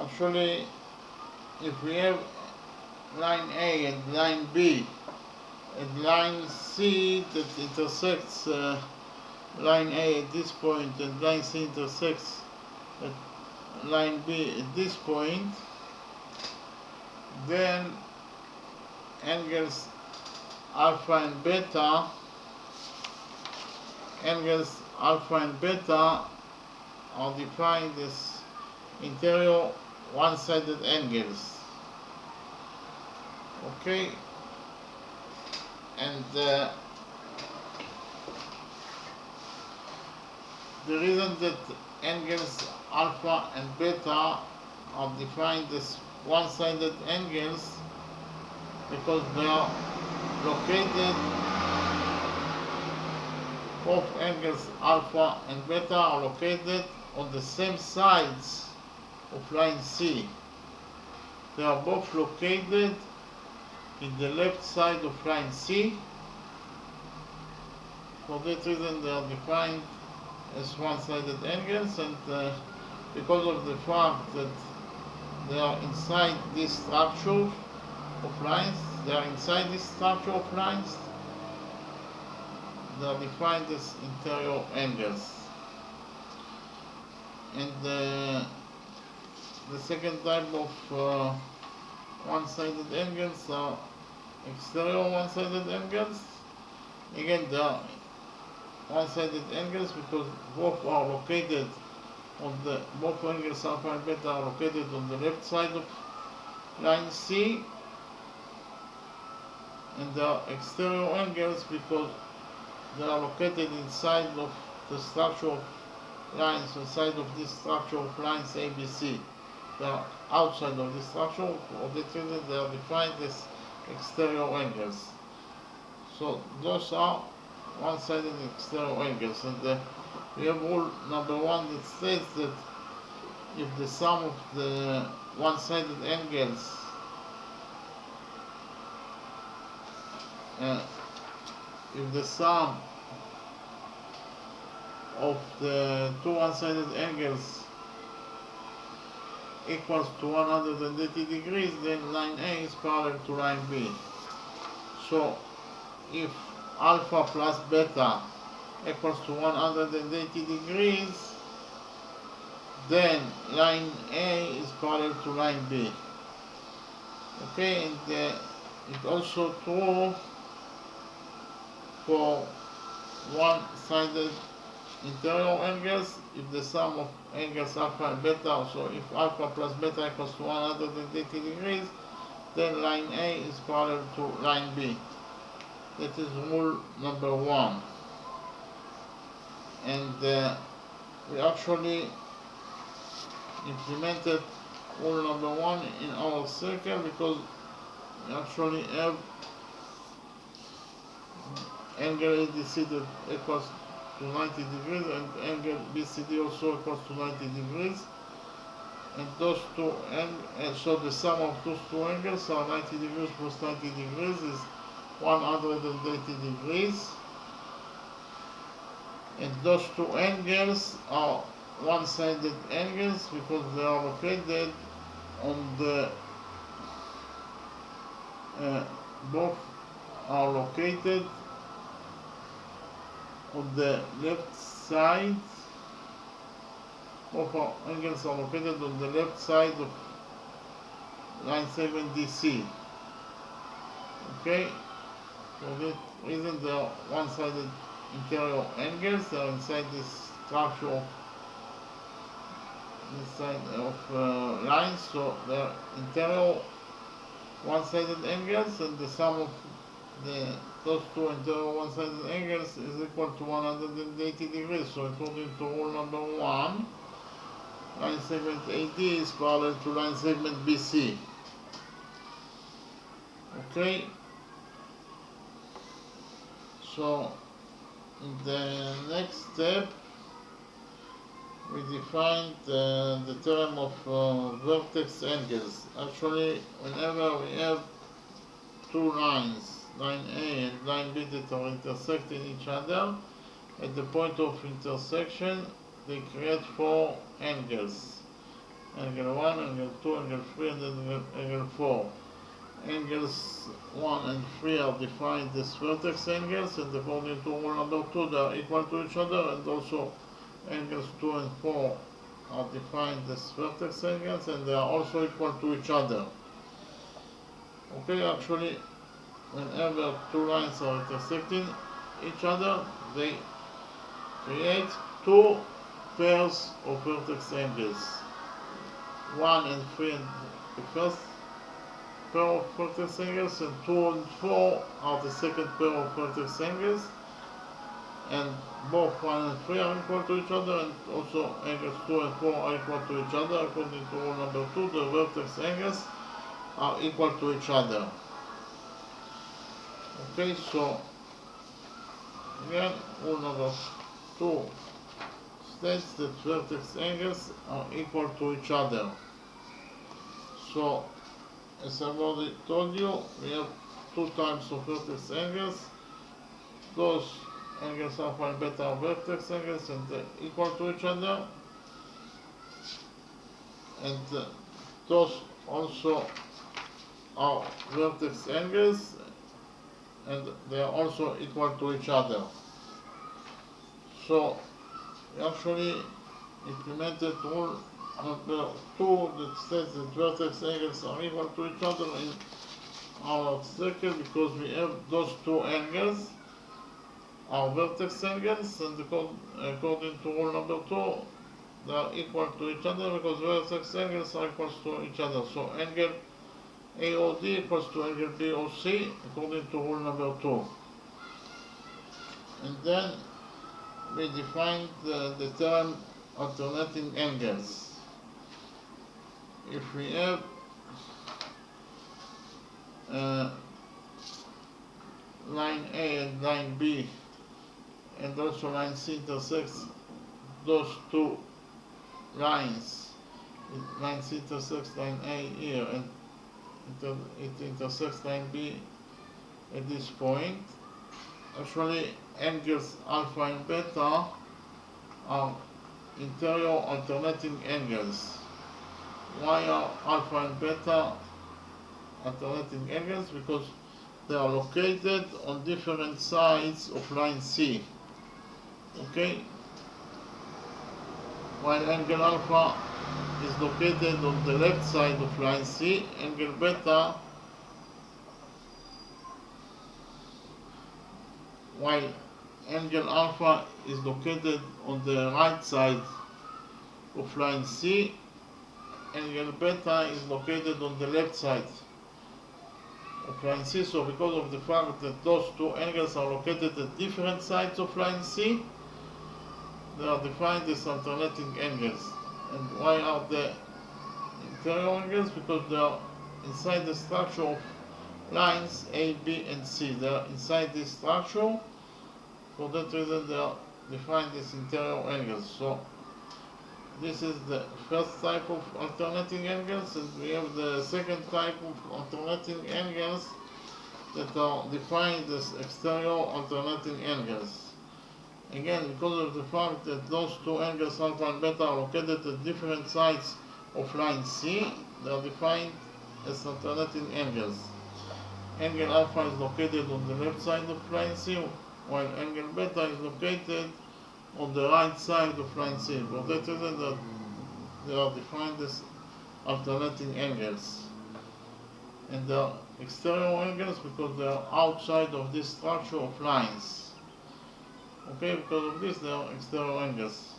[SPEAKER 1] actually, if we have line A and line B and line C that intersects line A at this point and line C intersects at line B at this point, then angles alpha and beta are defined as interior one-sided angles. Okay, and the reason that angles alpha and beta are defined as one-sided angles because they are located, both angles alpha and beta are located on the same sides of line C. They are both located in the left side of line C. For that reason they are defined as one-sided angles, and because of the fact that they are inside this structure of lines, they are defined as interior angles. And the second type of one-sided angles are exterior one-sided angles. Again, they are one-sided angles because both angles alpha and beta are located on the left side of line C, and they are exterior angles because they are located inside of the structure of lines, inside of this structure of lines ABC. They are outside of this structure, for that reason they are defined as exterior angles. So those are one-sided exterior angles, and we have rule number 1 that states that if the sum of the one-sided angles if the sum of the two one-sided angles equals to 180 degrees, then line A is parallel to line B. So if alpha plus beta equals to 180 degrees, then line A is parallel to line B. Okay, and it's also true for one-sided interior angles if the sum of angles alpha and beta, so if alpha plus beta equals to 180 degrees, then line A is parallel to line B. That is rule number 1. And we actually implemented rule number 1 in our circle because we actually have angle ADC that equals to 90 degrees and angle BCD also equals to 90 degrees, and those two so the sum of those two angles are 90 degrees plus 90 degrees is 180 degrees, and those two angles are one-sided angles because they are located on the both are located on the left side. Both our angles are located on the left side of line segment DC. Okay, for that reason they are one-sided interior angles. They are inside this structure of this side of lines, so they are interior one-sided angles, and the sum of those two interior one-sided angles is equal to 180 degrees. So according to rule number 1, line segment AD is parallel to line segment BC. Okay, so in the next step we define the term of vertex angles. Actually, whenever we have two lines, line A and line B, that are intersecting each other, at the point of intersection they create four angles: angle 1, angle 2, angle 3, and then angle 4. Angles 1 and 3 are defined as vertex angles, and according to rule number 2 they are equal to each other, and also angles 2 and 4 are defined as vertex angles, and they are also equal to each other. Okay, actually, whenever two lines are intersecting each other, they create two pairs of vertex angles. 1 and 3 and the first pair of vertex angles, and 2 and 4 are the second pair of vertex angles, and both 1 and 3 are equal to each other, and also angles 2 and 4 are equal to each other. According to rule number 2, the vertex angles are equal to each other. Okay, so again, rule number 2 states that vertex angles are equal to each other. So, as I've already told you, we have two types of vertex angles. Those angles alpha and beta are vertex angles, and they're equal to each other. And those also are vertex angles, and they are also equal to each other. So we actually implemented rule number 2 that says that vertex angles are equal to each other in our circle, because we have those two angles are vertex angles, and according to rule number 2 they are equal to each other because vertex angles are equal to each other. So angle AOD equals to angle BOC according to rule number 2. And then we define the term alternating angles. If we have line A and line B, and also line C intersects those two lines, line C intersects line A here, and it intersects line B at this point. Actually, angles alpha and beta are interior alternating angles. Why are alpha and beta alternating angles? Because they are located on different sides of line C. Okay? While angle alpha is located on the left side of line C, angle beta, while angle alpha is located on the right side of line C, angle beta is located on the left side of line C. So because of the fact that those two angles are located at different sides of line C, they are defined as alternating angles. And why are they interior angles? Because they are inside the structure of lines A, B, and C. They are inside this structure. For that reason, they are defined as interior angles. So this is the first type of alternating angles, and we have the second type of alternating angles that are defined as exterior alternating angles. Again, because of the fact that those two angles alpha and beta are located at different sides of line C, they are defined as alternating angles. Angle alpha is located on the left side of line C, while angle beta is located on the right side of line C. For that reason, that they are defined as alternating angles. And they are exterior angles because they are outside of this structure of lines. Okay, because of this they are external angles.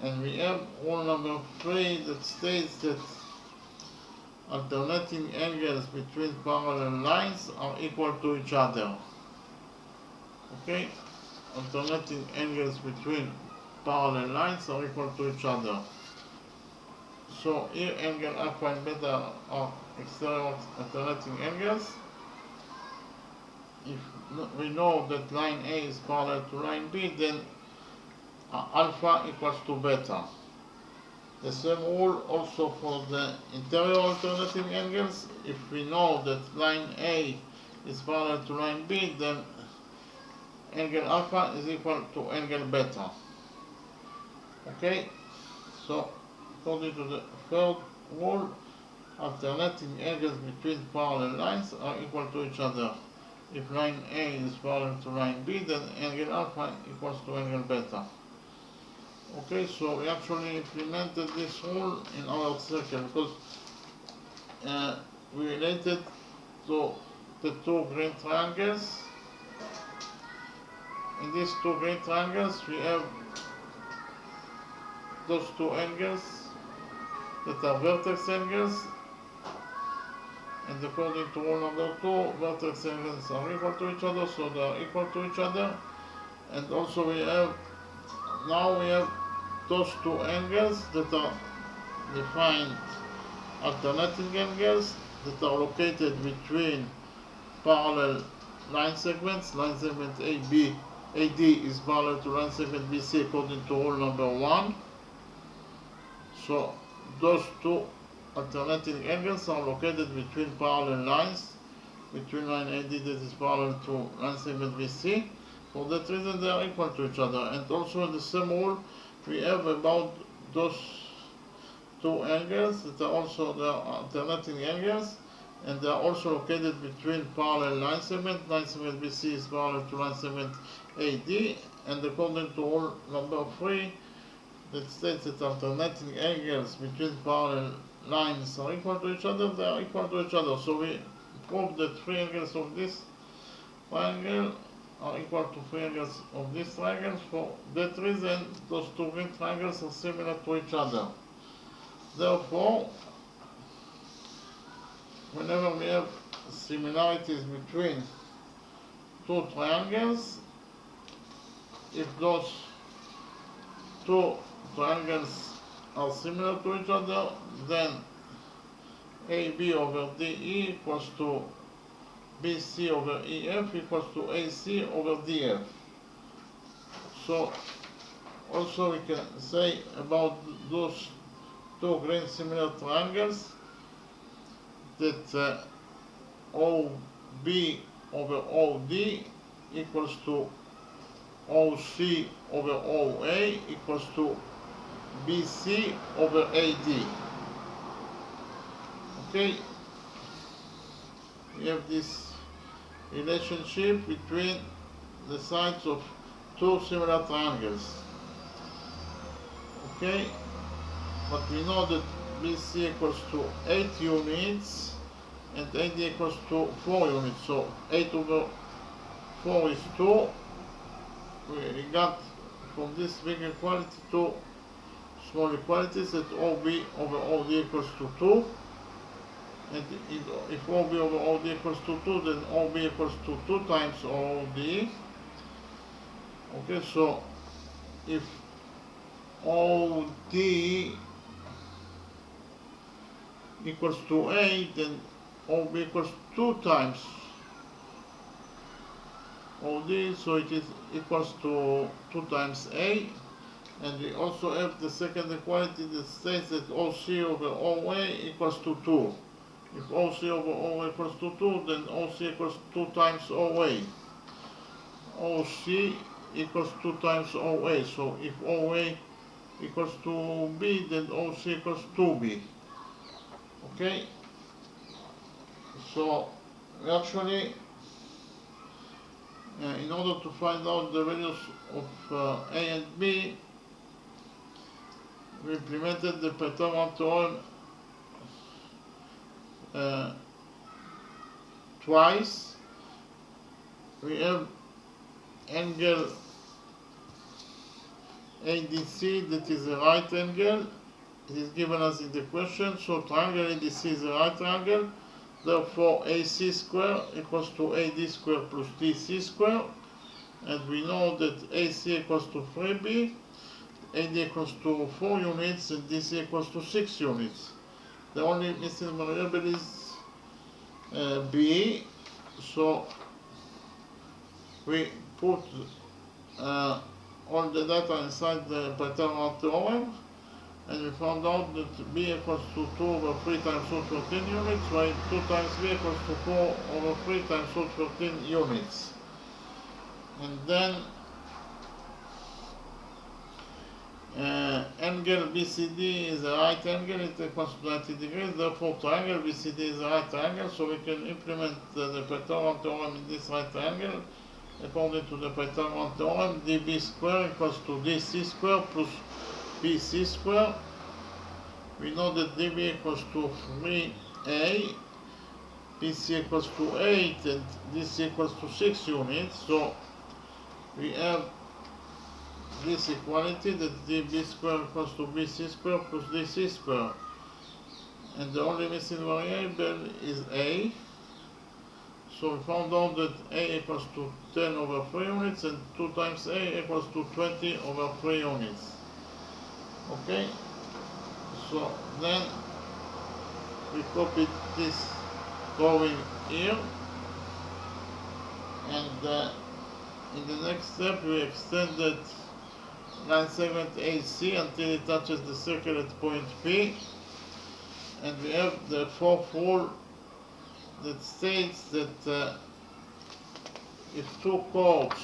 [SPEAKER 1] And we have rule number 3 that states that alternating angles between parallel lines are equal to each other. Okay, alternating angles between parallel lines are equal to each other. So here angle alpha and beta are external alternating angles. If we know that line A is parallel to line B, then alpha equals to beta. The same rule also for the interior alternating angles. If we know that line A is parallel to line B, then angle alpha is equal to angle beta. Okay, so according to the third rule, alternating angles between parallel lines are equal to each other. If line A is parallel to line B, then angle alpha equals to angle beta. Okay, so we actually implemented this rule in our circle because we related to the two green triangles. In these two green triangles, we have those two angles that are vertex angles, and according to rule number 2, vertex angles are equal to each other, so they are equal to each other. And also we have those two angles that are defined alternating angles that are located between parallel line segments. Line segment AD is parallel to line segment BC according to rule number 1. So those two alternating angles are located between parallel lines, between line AD that is parallel to line segment BC. For that reason they are equal to each other. And also in the same rule we have about those two angles that are also the alternating angles, and they are also located between parallel line segment. Line segment BC is parallel to line segment AD, and according to rule number 3 that states that alternating angles between parallel lines are equal to each other, they are equal to each other. So we prove that 3 angles of this triangle are equal to 3 angles of this triangle. For that reason, those two green triangles are similar to each other. Therefore, whenever we have similarities between two triangles, if those two triangles are similar to each other, then AB over DE equals to BC over EF equals to AC over DF. So also we can say about those two green similar triangles that OB over OD equals to OC over OA equals to BC over AD. Okay, we have this relationship between the sides of two similar triangles. Okay, but we know that BC equals to 8 units and AD equals to 4 units, so 8 over 4 is 2. We got from this big equality two small equalities, that OB over OD equals to 2, and if OB over OD equals to 2, then OB equals to 2 times OD. Okay, so if OD equals to A, then OB equals 2 times OD, so it is equals to 2 times A. And we also have the second equality that states that OC over OA equals to 2. If OC over OA equals to 2, then OC equals 2 times OA. OC equals 2 times OA, so if OA equals to B, then OC equals 2B. Okay, so we actually in order to find out the values of A and B, we implemented the Pythagorean theorem twice. We have angle ADC, that is a right angle. It is given us in the question. So triangle ADC is a right triangle. Therefore, AC square equals to AD square plus DC square. And we know that AC equals to 3B, AD equals to 4 units, and DC equals to 6 units. The only missing variable is B. So we put all the data inside the Pythagorean theorem, and we found out that B equals to 2 over 3 times root 13 units, while 2 times B equals to 4 over 3 times root 13 units. And then angle BCD is a right angle, it equals to 90 degrees, therefore triangle BCD is a right triangle, so we can implement the Pythagorean theorem in this right triangle. According to the Pythagorean theorem, dB square equals to DC square plus BC square. We know that dB equals to 3A, BC equals to 8, and DC equals to 6 units, so we have this equality that dB square equals to BC square plus DC square. And the only missing variable is A. So we found out that A equals to 10 over 3 units, and 2 times A equals to 20 over 3 units. Okay? So then we copy this drawing here, and in the next step we extended line segment AC until it touches the circle at point P, and we have the fourth rule that states that if two chords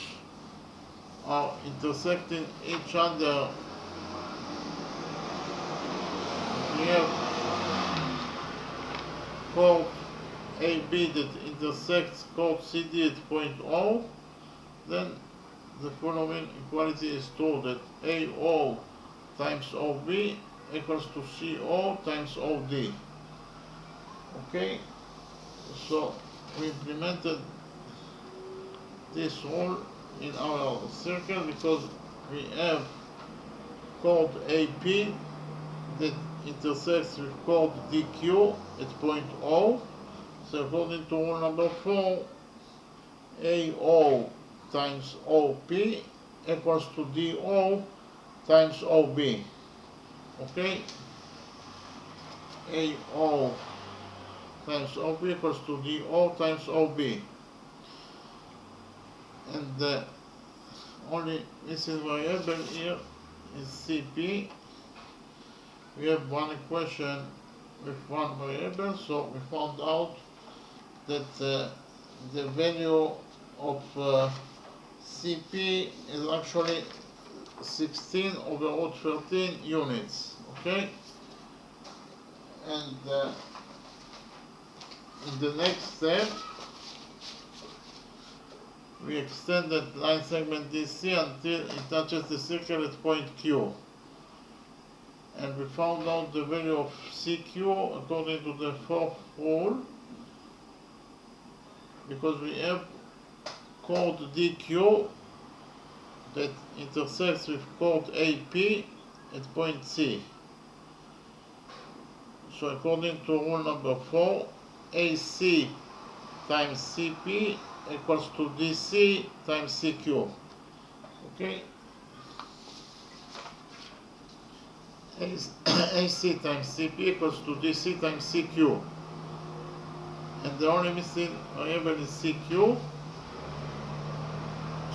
[SPEAKER 1] are intersecting each other, we have chord AB that intersects chord CD at point O, then the following equality is true, that AO times OB equals to CO times OD. Okay, so we implemented this rule in our circle because we have chord AP that intersects with chord DQ at point O. So according to rule number 4, AO times OP equals to DO times OB. Okay? AO times OP equals to DO times OB. And the only missing variable here is CP. We have one equation with one variable, so we found out that the value of CP is actually 16 over root 13 units. Okay? And in the next step, we extended line segment DC until it touches the circle at point Q. And we found out the value of CQ according to the fourth rule, because we have chord DQ that intersects with chord AP at point C. So according to rule number 4, AC times CP equals to DC times CQ. Okay? AC times CP equals to DC times CQ. And the only missing variable is CQ.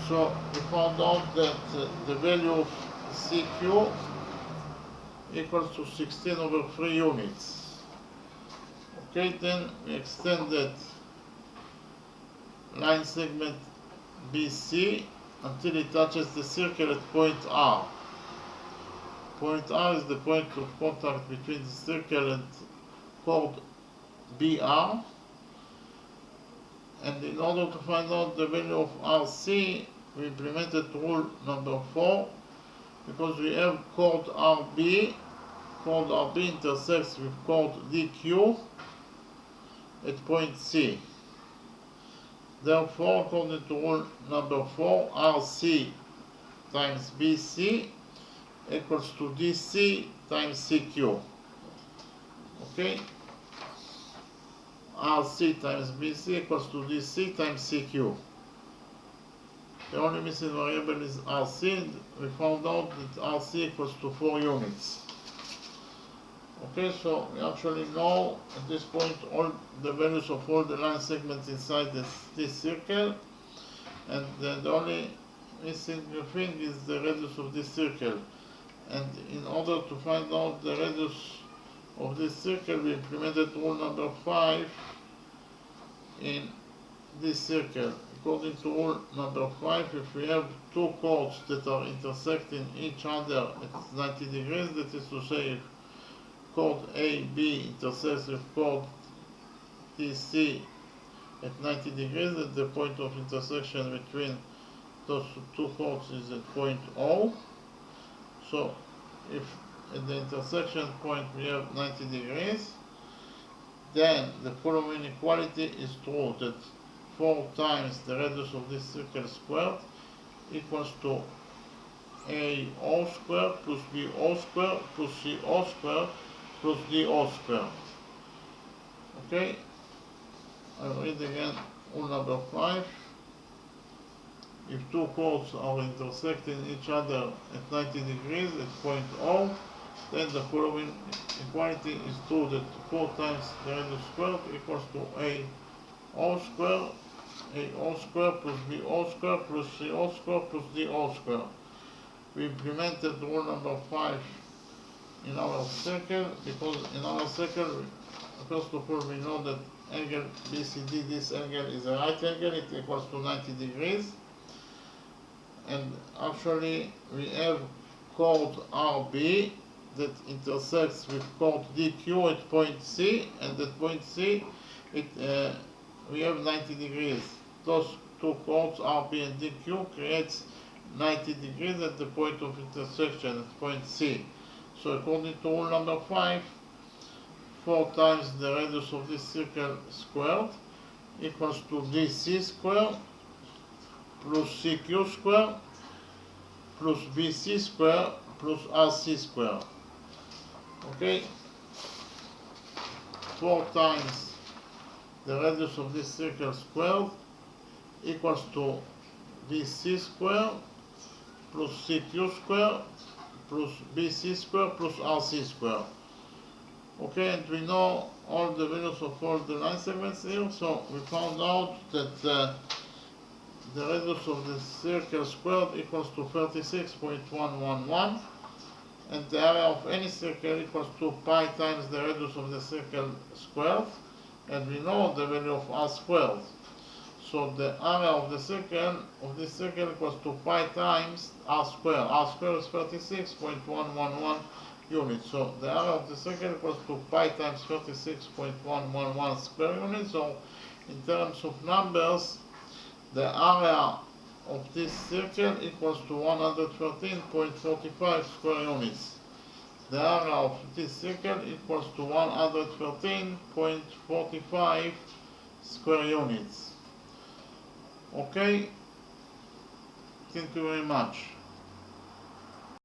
[SPEAKER 1] So we found out that the value of CQ equals to 16 over 3 units. Okay, then we extended line segment BC until it touches the circle at point R. Point R is the point of contact between the circle and chord BR. And in order to find out the value of RC, we implemented rule number 4, because we have chord RB intersects with chord DQ at point C. Therefore, according to rule number 4, RC times BC equals to DC times CQ. Okay? RC times BC equals to DC times CQ. The only missing variable is RC, and we found out that RC equals to 4 units. Okay, so we actually know at this point all the values of all the line segments inside this circle, and the only missing thing is the radius of this circle. And in order to find out the radius of this circle, we implemented rule number 5 in this circle. According to rule number 5, if we have two chords that are intersecting each other at 90 degrees, that is to say, if chord AB intersects with chord DC at 90 degrees, at the point of intersection between those two chords is at point O. So if at the intersection point we have 90 degrees, then the following equality is true, that 4 times the radius of this circle squared equals to AO squared plus BO squared plus CO squared plus DO squared. Okay? I'll read again rule number 5. If two chords are intersecting each other at 90 degrees at point O, then the following equality is true, that 4 times the radius squared equals to AO squared, AO squared plus BO squared plus CO squared plus DO squared. We implemented rule number 5 in our circle, because in our circle, first of all, we know that angle BCD, this angle is a right angle, it equals to 90 degrees. And actually we have chord RB that intersects with chord DQ at point C, and at point C we have 90 degrees. Those two chords RB and DQ creates 90 degrees at the point of intersection at point C. So according to rule number 5, 4 times the radius of this circle squared equals to DC squared plus CQ squared plus BC squared plus RC squared. Okay? 4 times the radius of this circle squared equals to BC squared plus CQ squared plus BC squared plus RC squared. Okay, and we know all the values of all the line segments here, so we found out that the radius of the circle squared equals to 36.111, and the area of any circle equals to pi times the radius of the circle squared, and we know the value of r squared. So the area of the circle of this circle equals to pi times r squared. R squared is 36.111 units. So the area of the circle equals to pi times 36.111 square units. So in terms of numbers, the area of this circle equals to 113.45 square units. The area of this circle equals to 113.45 square units. Okay? Thank you very much.